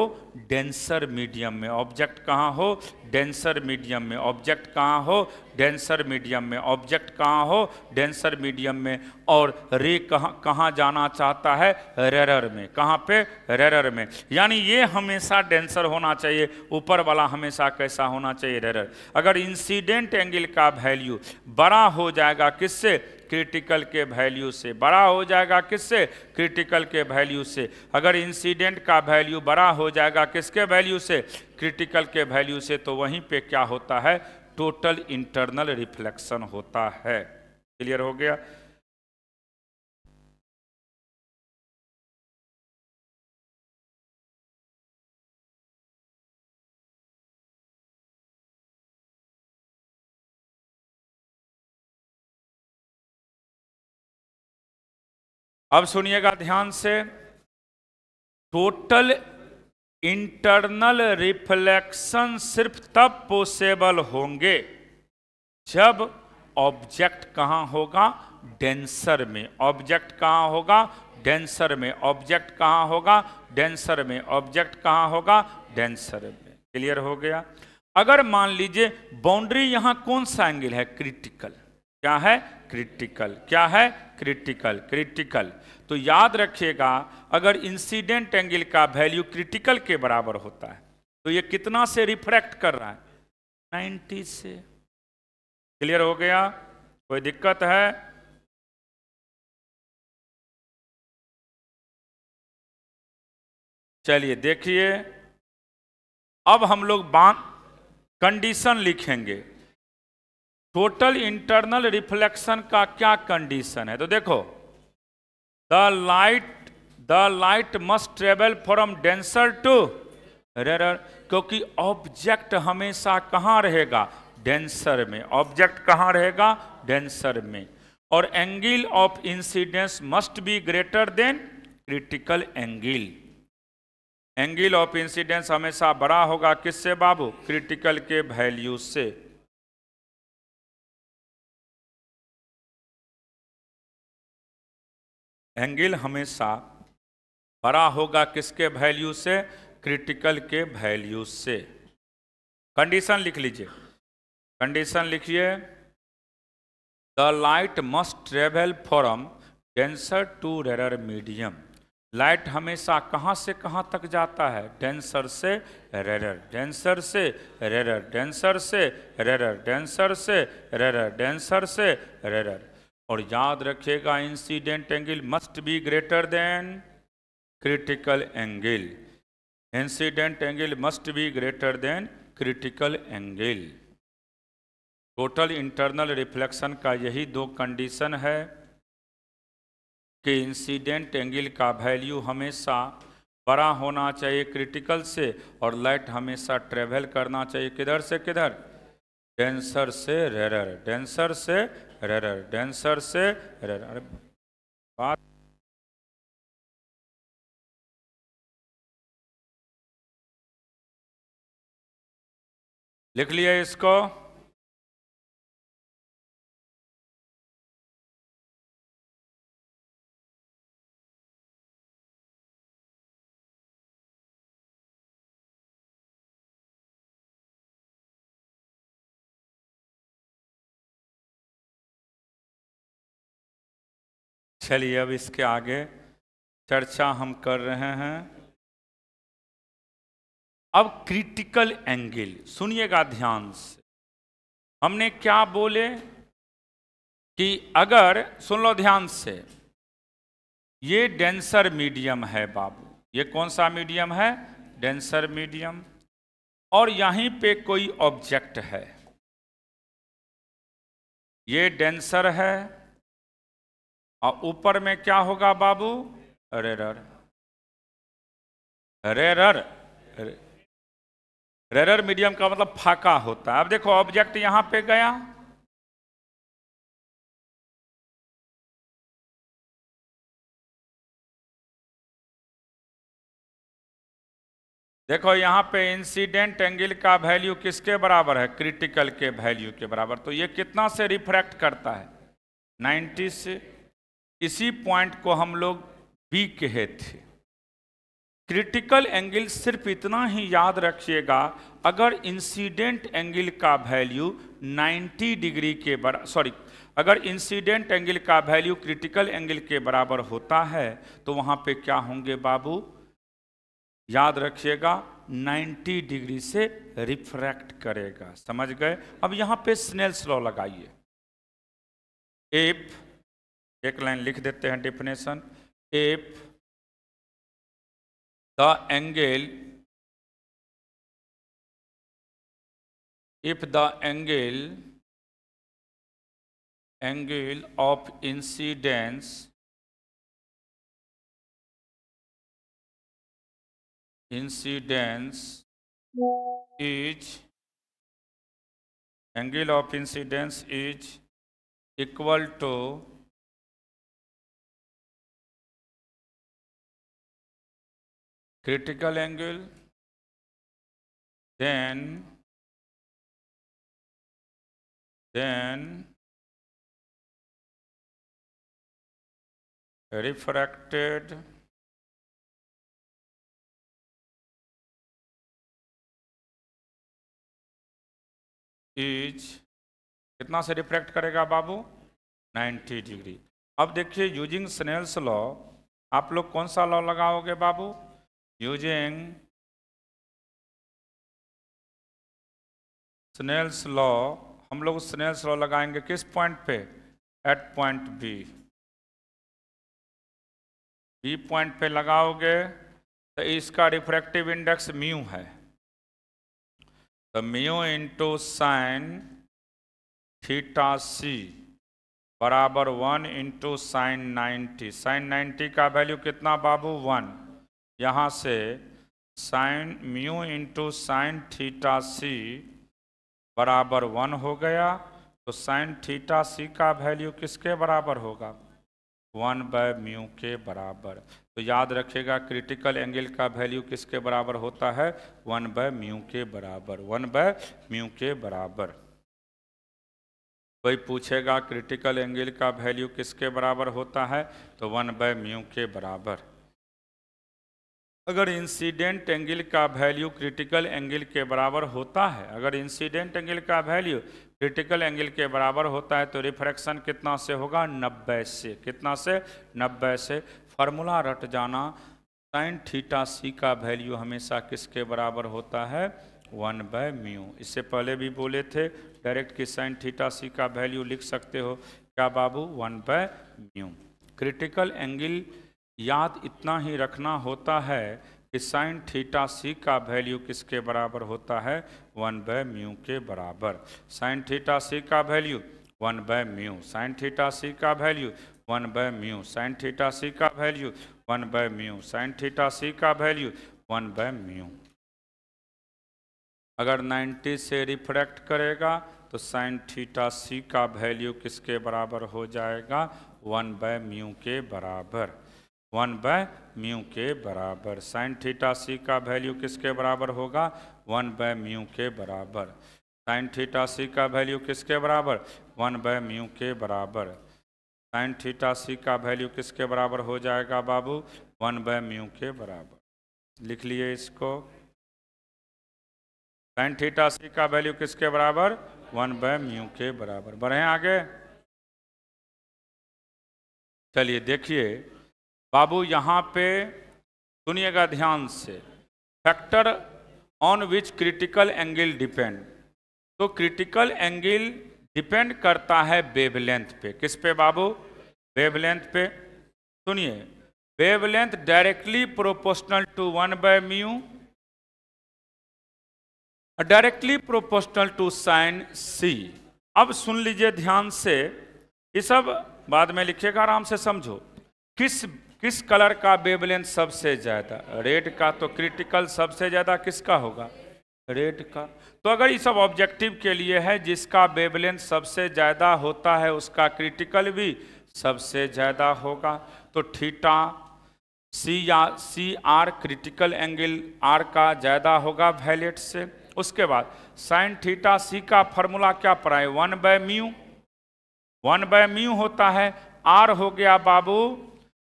डेंसर मीडियम में। ऑब्जेक्ट कहाँ हो? डेंसर मीडियम में। ऑब्जेक्ट कहाँ हो? डेंसर मीडियम में। ऑब्जेक्ट कहाँ हो? डेंसर मीडियम में। और रे कहाँ जाना चाहता है? रेरर में। कहाँ पे? रेरर में। यानी ये हमेशा डेंसर होना चाहिए, ऊपर वाला हमेशा कैसा होना चाहिए? रेरर। अगर इंसिडेंट एंगल का वैल्यू बड़ा हो जाएगा, किससे? क्रिटिकल के वैल्यू से। बड़ा हो जाएगा किससे? क्रिटिकल के वैल्यू से। अगर इंसिडेंट का वैल्यू बड़ा हो जाएगा किसके वैल्यू से? क्रिटिकल के वैल्यू से, तो वहीं पे क्या होता है? टोटल इंटरनल रिफ्लेक्शन होता है। क्लियर हो गया? अब सुनिएगा ध्यान से। टोटल इंटरनल रिफ्लेक्शन सिर्फ तब पॉसिबल होंगे जब ऑब्जेक्ट कहां होगा? डेंसर में। ऑब्जेक्ट कहां होगा? डेंसर में। ऑब्जेक्ट कहां होगा? डेंसर में। ऑब्जेक्ट कहां होगा? डेंसर में। क्लियर हो गया? अगर मान लीजिए बाउंड्री यहां कौन सा एंगल है? क्रिटिकल। क्या है? क्रिटिकल। क्या है? क्रिटिकल। क्रिटिकल। तो याद रखिएगा, अगर इंसिडेंट एंगल का वैल्यू क्रिटिकल के बराबर होता है तो ये कितना से रिफ्रैक्ट कर रहा है? 90 से। क्लियर हो गया? कोई दिक्कत है? चलिए देखिए, अब हम लोग कंडीशन लिखेंगे। टोटल इंटरनल रिफ्लेक्शन का क्या कंडीशन है? तो देखो, the light must travel from denser to rarer, क्योंकि ऑब्जेक्ट हमेशा कहां रहेगा? डेंसर में। ऑब्जेक्ट कहां रहेगा? डेंसर में। और angle of incidence must be greater than critical angle. Angle of incidence हमेशा बड़ा होगा किससे बाबू? क्रिटिकल के वैल्यू से। एंगल हमेशा बड़ा होगा किसके वैल्यू से? क्रिटिकल के वैल्यू से। कंडीशन लिख लीजिए। कंडीशन लिखिए, the light must travel from denser to rarer medium. Light हमेशा कहां से कहां तक जाता है? डेंसर से रेरर। डेंसर से रेरर। डेंसर से रेरर। डेंसर से रेरर। डेंसर से रेरर। और याद रखिएगा, incident angle must be greater than critical angle. Incident angle must be greater than critical angle. Total internal reflection का यही दो कंडीशन है कि इंसिडेंट एंगल का वैल्यू हमेशा बड़ा होना चाहिए क्रिटिकल से, और लाइट हमेशा ट्रेवल करना चाहिए किधर से किधर? डेंसर से रेरर, डेंसर से रेरर, डेंसर से रेरर। अरे बात लिख लिया इसको। चलिए अब इसके आगे चर्चा हम कर रहे हैं। अब क्रिटिकल एंगल सुनिएगा ध्यान से। हमने क्या बोले कि अगर, सुन लो ध्यान से, ये डेंसर मीडियम है बाबू, ये कौन सा मीडियम है? Denser medium. और यहीं पे कोई ऑब्जेक्ट है, ये डेंसर है, और ऊपर में क्या होगा बाबू? रेरर। रेरर, रेरर मीडियम का मतलब फाका होता है। अब देखो ऑब्जेक्ट यहां पे गया, देखो यहां पे इंसिडेंट एंगल का वैल्यू किसके बराबर है? क्रिटिकल के वैल्यू के बराबर। तो ये कितना से रिफ्रैक्ट करता है? 90 से। इसी पॉइंट को हम लोग बी कहे थे। क्रिटिकल एंगल सिर्फ इतना ही याद रखिएगा, अगर इंसिडेंट एंगल का वैल्यू 90 डिग्री के बराबर, सॉरी, अगर इंसिडेंट एंगल का वैल्यू क्रिटिकल एंगल के बराबर होता है तो वहां पे क्या होंगे बाबू? याद रखिएगा 90 डिग्री से रिफ्रैक्ट करेगा। समझ गए? अब यहां पे स्नेल्स लॉ लगाइए। इफ, एक लाइन लिख देते हैं definition. If the angle, if the angle of incidence is, angle of incidence is equal to critical angle, then refracted is, कितना से रिफ्रैक्ट करेगा बाबू? 90 डिग्री। अब देखिए यूजिंग स्नेल्स लॉ, आप लोग कौन सा लॉ लगाओगे बाबू? यूजिंग स्नेल्स लॉ, हम लोग स्नेल्स लॉ लगाएंगे किस पॉइंट पे? At point B. B point पे लगाओगे तो इसका रिफ्रैक्टिव इंडेक्स म्यू है, तो म्यू इंटू साइन थीटा सी बराबर 1 इंटू साइन 90। साइन 90 का वैल्यू कितना बाबू? 1। यहाँ से sine mu into sine theta सी बराबर 1 हो गया। तो साइन थीटा सी का वैल्यू किसके बराबर होगा? 1/μ के बराबर। तो याद रखिएगा क्रिटिकल एंगल का वैल्यू किसके बराबर होता है? 1/μ के बराबर, 1/μ के बराबर। कोई पूछेगा क्रिटिकल एंगल का वैल्यू किसके बराबर होता है? तो 1/μ के बराबर। अगर इंसिडेंट एंगल का वैल्यू क्रिटिकल एंगल के बराबर होता है, अगर इंसिडेंट एंगल का वैल्यू क्रिटिकल एंगल के बराबर होता है तो रिफ्रैक्शन कितना से होगा? 90 से। कितना से? 90 से। फार्मूला रट जाना, साइन थीटा सी का वैल्यू हमेशा किसके बराबर होता है? 1/μ। इससे पहले भी बोले थे डायरेक्ट कि साइन थीटा सी का वैल्यू लिख सकते हो क्या बाबू? 1/μ। क्रिटिकल एंगल याद इतना ही रखना होता है कि साइन थीटा सी का वैल्यू किसके बराबर होता है? 1/μ के बराबर। साइन थीटा सी का वैल्यू 1/μ, साइन थीटा सी का वैल्यू 1/μ, साइन थीटा सी का वैल्यू 1/μ, साइन थीटा सी का वैल्यू 1/μ। अगर 90 से रिफ्रैक्ट करेगा तो साइन थीटा सी का वैल्यू किसके बराबर हो जाएगा? 1/μ के बराबर, 1/μ के बराबर। साइन थीटा सी का वैल्यू किसके बराबर होगा? 1/μ के बराबर। साइन थीटा सी का वैल्यू किसके बराबर? 1/μ के बराबर। साइन थीटा सी का वैल्यू किसके बराबर हो जाएगा बाबू? 1/μ के बराबर। लिख लिए इसको। साइन थीटा सी का वैल्यू किसके बराबर? 1/μ के बराबर। बढ़े आगे। चलिए देखिए बाबू, यहाँ पे सुनिएगा ध्यान से। Factor on which critical angle depend. तो क्रिटिकल एंगल डिपेंड करता है वेवलेंथ पे। किस पे बाबू? वेवलेंथ पे। सुनिए, wavelength directly proportional to 1/μ, directly proportional to sine c. अब सुन लीजिए ध्यान से, ये सब बाद में लिखिएगा, आराम से समझो। किस कलर का वेवलेंथ सबसे ज्यादा? रेड का। तो क्रिटिकल सबसे ज्यादा किसका होगा? रेड का। तो अगर ये सब ऑब्जेक्टिव के लिए है, जिसका वेवलेंथ सबसे ज्यादा होता है उसका क्रिटिकल भी सबसे ज्यादा होगा। तो थीटा सी या C R critical angle R का ज्यादा होगा वैलेट से। उसके बाद साइन थीटा सी का फॉर्मूला क्या पड़ा है? 1/μ। 1/μ होता है। आर हो गया बाबू,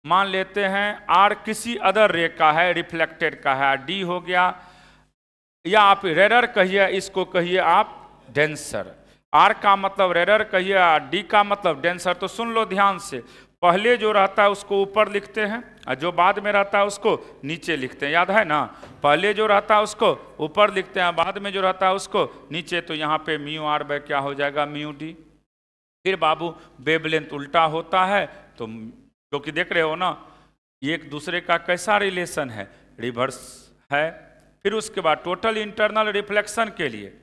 मान लेते हैं आर किसी अदर रे का है, रिफ्लेक्टेड का है। डी हो गया, या आप रेडर कहिए, इसको कहिए आप डेंसर। आर का मतलब रेडर कहिए, डी का मतलब डेंसर। तो सुन लो ध्यान से, पहले जो रहता है उसको ऊपर लिखते हैं और जो बाद में रहता है उसको नीचे लिखते हैं। याद है ना? पहले जो रहता है उसको ऊपर लिखते हैं, बाद में जो रहता है उसको नीचे। तो यहाँ पे μr क्या हो जाएगा? μd। फिर बाबू वेवलेंथ उल्टा होता है, तो क्योंकि देख रहे हो ना ये एक दूसरे का कैसा रिलेशन है? रिवर्स है। फिर उसके बाद टोटल इंटरनल रिफ्लेक्शन के लिए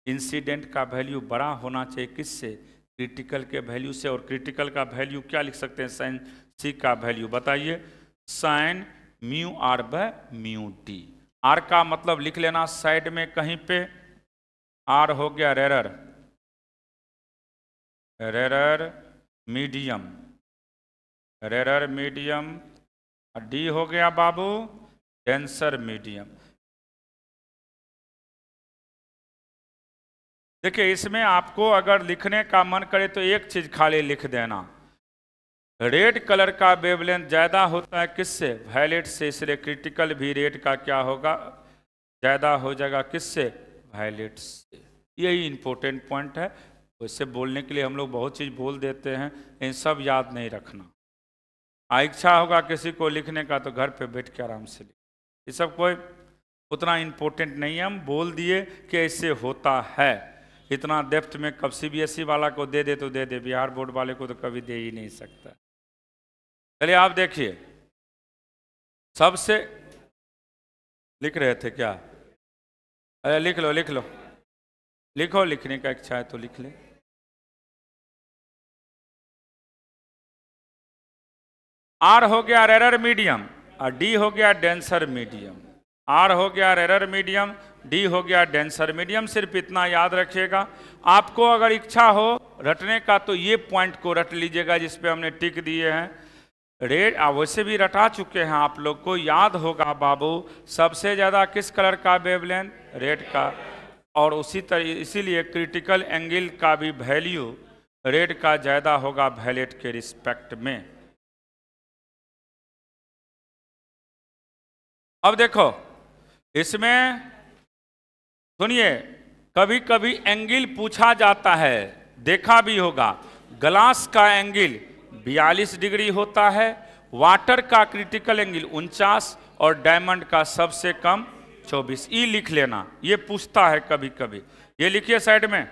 इंसिडेंट का वैल्यू बड़ा होना चाहिए किससे? क्रिटिकल के वैल्यू से। और क्रिटिकल का वैल्यू क्या लिख सकते हैं? साइन सी का वैल्यू बताइए, साइन μr/μd। आर का मतलब लिख लेना साइड में कहीं पे, आर हो गया rarer, rarer medium, rarer medium. D हो गया बाबू डेंसर मीडियम। देखिए इसमें आपको अगर लिखने का मन करे तो एक चीज खाली लिख देना, रेड कलर का वेवलेंथ ज्यादा होता है किससे? वैलेट से। इसलिए क्रिटिकल भी रेड का क्या होगा? ज्यादा हो जाएगा किससे? वैलेट से। यही इंपॉर्टेंट पॉइंट है। वैसे बोलने के लिए हम लोग बहुत चीज बोल देते हैं, इन सब याद नहीं रखना। इच्छा होगा किसी को लिखने का तो घर पे बैठ के आराम से लिख। ये सब कोई उतना इंपॉर्टेंट नहीं है, हम बोल दिए कि ऐसे होता है। इतना डेप्थ में कब CBSE वाला को दे दे तो दे दे, बिहार बोर्ड वाले को तो कभी दे ही नहीं सकता। चलिए आप देखिए, सबसे लिख रहे थे क्या? अरे लिख लो लिख लो, लिखो, लिखने का इच्छा है तो लिख ले। आर हो गया रेरर मीडियम और डी हो गया डेंसर मीडियम। आर हो गया रेरर मीडियम, डी हो गया डेंसर मीडियम। सिर्फ इतना याद रखिएगा। आपको अगर इच्छा हो रटने का तो ये पॉइंट को रट लीजिएगा जिस पे हमने टिक दिए हैं। रेड वैसे भी रटा चुके हैं, आप लोग को याद होगा बाबू, सबसे ज़्यादा किस कलर का वेवलेंथ? रेड का। और उसी तरह इसीलिए क्रिटिकल एंगल का भी वैल्यू रेड का ज़्यादा होगा वैलेट के रिस्पेक्ट में। अब देखो इसमें सुनिए, कभी कभी एंगल पूछा जाता है, देखा भी होगा। ग्लास का एंगल 42 डिग्री होता है, वाटर का क्रिटिकल एंगल 49 और डायमंड का सबसे कम 24। ई लिख लेना, ये पूछता है कभी कभी। ये लिखिए साइड में।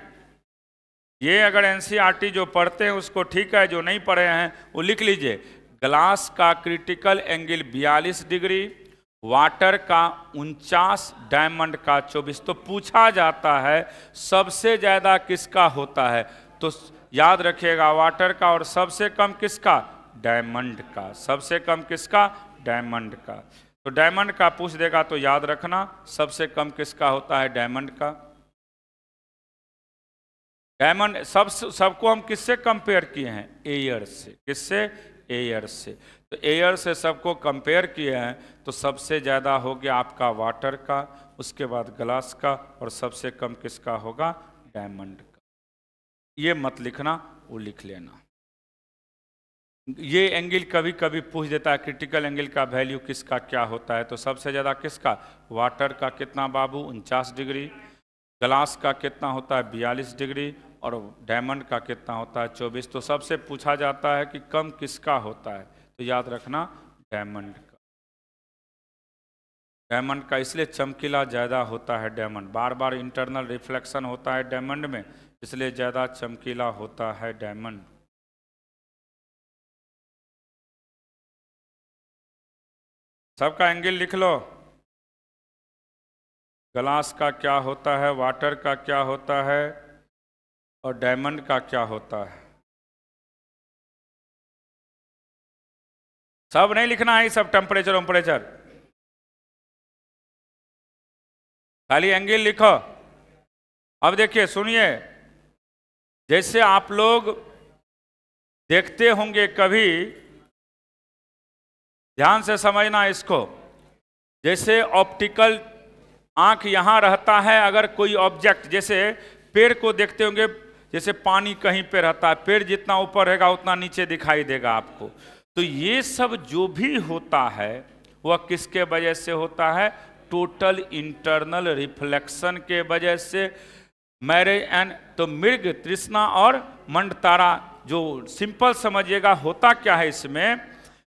ये अगर NCERT जो पढ़ते हैं उसको ठीक है, जो नहीं पढ़े हैं वो लिख लीजिए। ग्लास का क्रिटिकल एंगल 42 डिग्री, वाटर का 49, डायमंड का 24। तो पूछा जाता है सबसे ज्यादा किसका होता है? तो याद रखिएगा वाटर का, और सबसे कम किसका? डायमंड का। सबसे कम किसका? डायमंड का। तो डायमंड का पूछ देगा तो याद रखना सबसे कम किसका होता है? डायमंड का। डायमंड सबको हम किससे कंपेयर किए हैं? एयर से। किससे? एयर से। तो एयर से सबको कंपेयर किए हैं तो सबसे ज़्यादा हो गया आपका वाटर का, उसके बाद ग्लास का, और सबसे कम किसका होगा? डायमंड का। ये मत लिखना, वो लिख लेना। ये एंगल कभी कभी पूछ देता है क्रिटिकल एंगल का वैल्यू किसका क्या होता है, तो सबसे ज़्यादा किसका? वाटर का कितना बाबू? 49 डिग्री। ग्लास का कितना होता है? 42 डिग्री। और डायमंड का कितना होता है? 24। तो सबसे पूछा जाता है कि कम किसका होता है, तो याद रखना डायमंड का। डायमंड का इसलिए चमकीला ज़्यादा होता है डायमंड, बार बार इंटरनल रिफ्लेक्शन होता है डायमंड में, इसलिए ज़्यादा चमकीला होता है डायमंड। सबका एंगल लिख लो। ग्लास का क्या होता है, वाटर का क्या होता है, और डायमंड का क्या होता है? सब नहीं लिखना है, सब टेम्परेचर वम्परेचर, खाली एंगल लिखो। अब देखिए सुनिए, जैसे आप लोग देखते होंगे कभी, ध्यान से समझना इसको, जैसे ऑप्टिकल आंख यहां रहता है, अगर कोई ऑब्जेक्ट, जैसे पेड़ को देखते होंगे, जैसे पानी कहीं पे रहता है, पेड़ जितना ऊपर रहेगा उतना नीचे दिखाई देगा आपको। तो ये सब जो भी होता है वह किसके वजह से होता है? टोटल इंटरनल रिफ्लेक्शन के वजह से। मैरिज एंड, तो मृग, तृष्णा और मंडतारा, जो सिंपल समझिएगा होता क्या है इसमें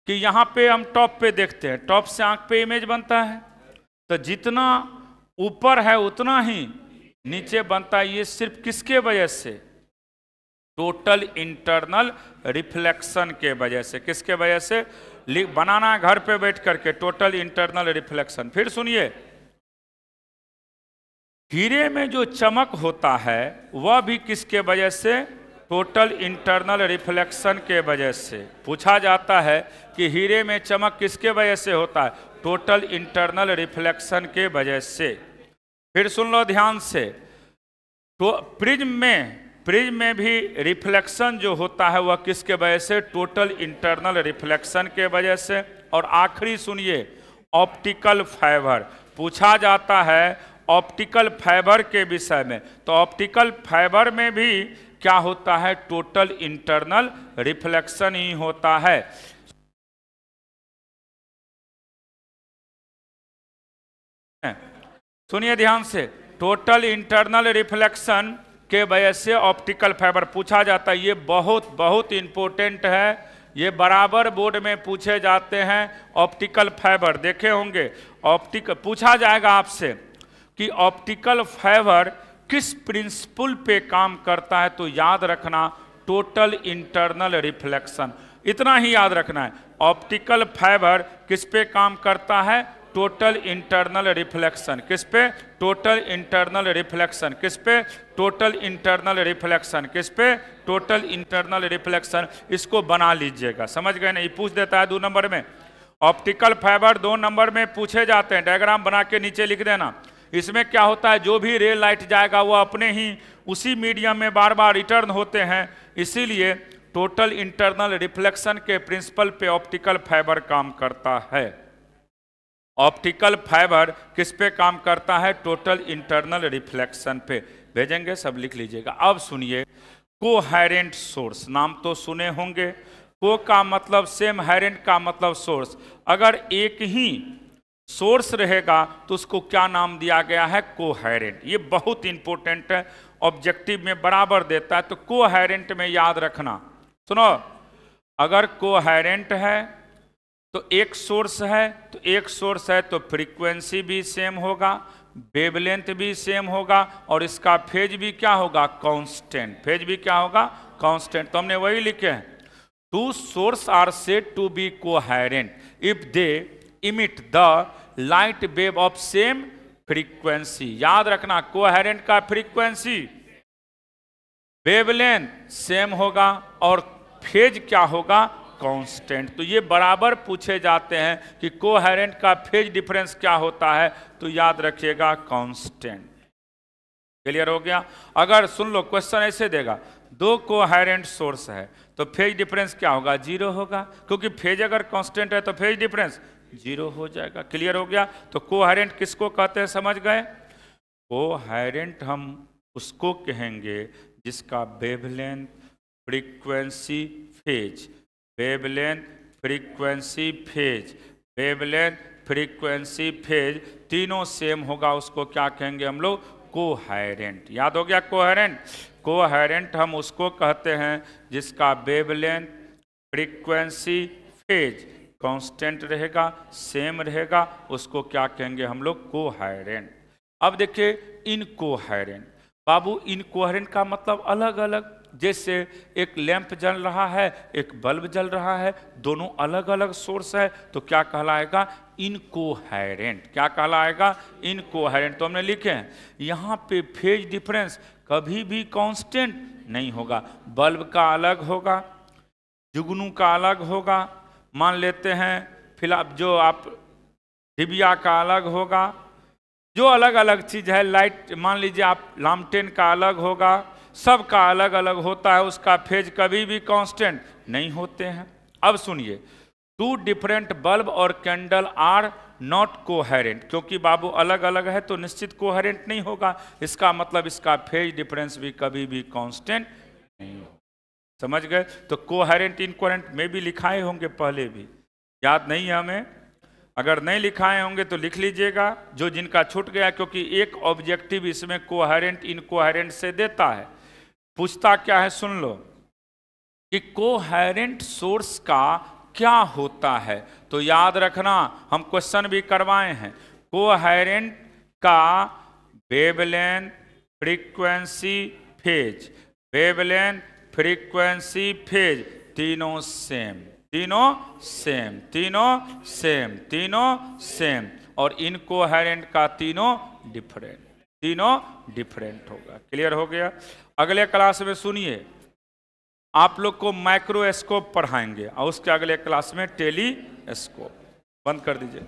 कि यहाँ पे हम टॉप पे देखते हैं, टॉप से आंख पे इमेज बनता है, तो जितना ऊपर है उतना ही नीचे बनता है। ये सिर्फ किसके वजह से? टोटल इंटरनल रिफ्लेक्शन के वजह से। किसके वजह से? बनाना घर पे बैठ करके, टोटल इंटरनल रिफ्लेक्शन। फिर सुनिए, हीरे में जो चमक होता है वह भी किसके वजह से? टोटल इंटरनल रिफ्लेक्शन के वजह से। पूछा जाता है कि हीरे में चमक किसके वजह से होता है? टोटल इंटरनल रिफ्लेक्शन के वजह से। फिर सुन लो ध्यान से, तो प्रिज्म में भी रिफ्लेक्शन जो होता है वह किसके वजह से? टोटल इंटरनल रिफ्लेक्शन के वजह से। और आखिरी सुनिए, ऑप्टिकल फाइबर। पूछा जाता है ऑप्टिकल फाइबर के विषय में, तो ऑप्टिकल फाइबर में भी क्या होता है? टोटल इंटरनल रिफ्लेक्शन ही होता है। सुनिए ध्यान से, टोटल इंटरनल रिफ्लेक्शन के वजह से ऑप्टिकल फाइबर पूछा जाता है। ये बहुत बहुत इंपॉर्टेंट है, ये बराबर बोर्ड में पूछे जाते हैं। ऑप्टिकल फाइबर देखे होंगे, पूछा जाएगा आपसे कि ऑप्टिकल फाइबर किस प्रिंसिपल पे काम करता है, तो याद रखना टोटल इंटरनल रिफ्लेक्शन। इतना ही याद रखना है, ऑप्टिकल फाइबर किस पे काम करता है? Total internal reflection. किस पे? Total internal reflection. किस पे? Total internal reflection. किस पे? Total internal reflection. इसको बना लीजिएगा, समझ गए ना? ये पूछ देता है 2 नंबर में। ऑप्टिकल फाइबर 2 नंबर में पूछे जाते हैं, डायग्राम बना के नीचे लिख देना। इसमें क्या होता है, जो भी रे लाइट जाएगा वो अपने ही उसी मीडियम में बार बार रिटर्न होते हैं, इसीलिए टोटल इंटरनल रिफ्लेक्शन के प्रिंसिपल पे ऑप्टिकल फाइबर काम करता है। ऑप्टिकल फाइबर किस पे काम करता है? टोटल इंटरनल रिफ्लेक्शन पे। भेजेंगे, सब लिख लीजिएगा। अब सुनिए, कोहेरेंट सोर्स, नाम तो सुने होंगे। को का मतलब सेम, हेरेंट का मतलब सोर्स। अगर एक ही सोर्स रहेगा तो उसको क्या नाम दिया गया है? कोहेरेंट। ये बहुत इंपॉर्टेंट है, ऑब्जेक्टिव में बराबर देता है, तो कोहेरेंट में याद रखना। सुनो, अगर कोहेरेंट है तो एक सोर्स है, तो एक सोर्स है तो फ्रीक्वेंसी भी सेम होगा, वेवलेंथ भी सेम होगा, और इसका फेज भी क्या होगा? कांस्टेंट। फेज भी क्या होगा? कांस्टेंट। तो हमने वही लिखे हैं, two source are said to be coherent if they emit the light wave of same frequency. याद रखना, कोहेरेंट का फ्रीक्वेंसी, वेवलेंथ सेम होगा और फेज क्या होगा? कांस्टेंट। तो ये बराबर पूछे जाते हैं कि कोहेरेंट का फेज डिफरेंस क्या होता है, तो याद रखिएगा कांस्टेंट। क्लियर हो गया। अगर सुन लो क्वेश्चन ऐसे देगा, दो कोहेरेंट सोर्स है तो फेज डिफरेंस क्या होगा, 0 होगा, क्योंकि फेज अगर कांस्टेंट है तो फेज डिफरेंस 0 हो जाएगा। क्लियर हो गया। तो कोहेरेंट किसको कहते हैं समझ गए। कोहेरेंट हम उसको कहेंगे जिसका wavelength, frequency, phase, wavelength, frequency, phase, wavelength, frequency, phase तीनों सेम होगा, उसको क्या कहेंगे हम लोग, कोहेरेंट। याद हो गया कोहेरेंट। कोहेरेंट हम उसको कहते हैं जिसका वेवलेंथ, फ्रीक्वेंसी, फेज कांस्टेंट रहेगा, सेम रहेगा, उसको क्या कहेंगे हम लोग, कोहेरेंट। अब देखिए इनकोहेरेंट। बाबू इनकोहेरेंट का मतलब अलग अलग, जैसे एक लैंप जल रहा है, एक बल्ब जल रहा है, दोनों अलग अलग सोर्स है, तो क्या कहलाएगा, इनकोहेरेंट। क्या कहलाएगा, इनकोहेरेंट। तो हमने लिखे हैं यहाँ पे फेज डिफरेंस कभी भी कांस्टेंट नहीं होगा, बल्ब का अलग होगा, जुगनू का अलग होगा, मान लेते हैं फिलहाल जो आप डिबिया का अलग होगा, जो अलग अलग चीज है, लाइट मान लीजिए आप लामटेन का अलग होगा, सबका अलग अलग होता है, उसका फेज कभी भी कांस्टेंट नहीं होते हैं। अब सुनिए, टू डिफरेंट बल्ब और कैंडल आर नॉट कोहेरेंट, क्योंकि बाबू अलग अलग है तो निश्चित कोहेरेंट नहीं होगा, इसका मतलब इसका फेज डिफरेंस भी कभी भी कांस्टेंट नहीं होगा। समझ गए। तो कोहेरेंट इनकोहेरेंट में भी लिखाए होंगे पहले भी, याद नहीं है हमें, अगर नहीं लिखाए होंगे तो लिख लीजिएगा, जो जिनका छूट गया, क्योंकि एक ऑब्जेक्टिव इसमें कोहेरेंट इनकोहेरेंट से देता है। पूछता क्या है सुन लो, कि कोहेरेंट सोर्स का क्या होता है। तो याद रखना, हम क्वेश्चन भी करवाए हैं, कोहेरेंट का wavelength, frequency, phase, wavelength, frequency, phase तीनों सेम, तीनों सेम, तीनों सेम, तीनों सेम, और इनकोहेरेंट का तीनों डिफरेंट, तीनों डिफरेंट होगा। क्लियर हो गया। अगले क्लास में सुनिए, आप लोग को माइक्रोस्कोप पढ़ाएंगे और उसके अगले क्लास में टेलीस्कोप। बंद कर दीजिए।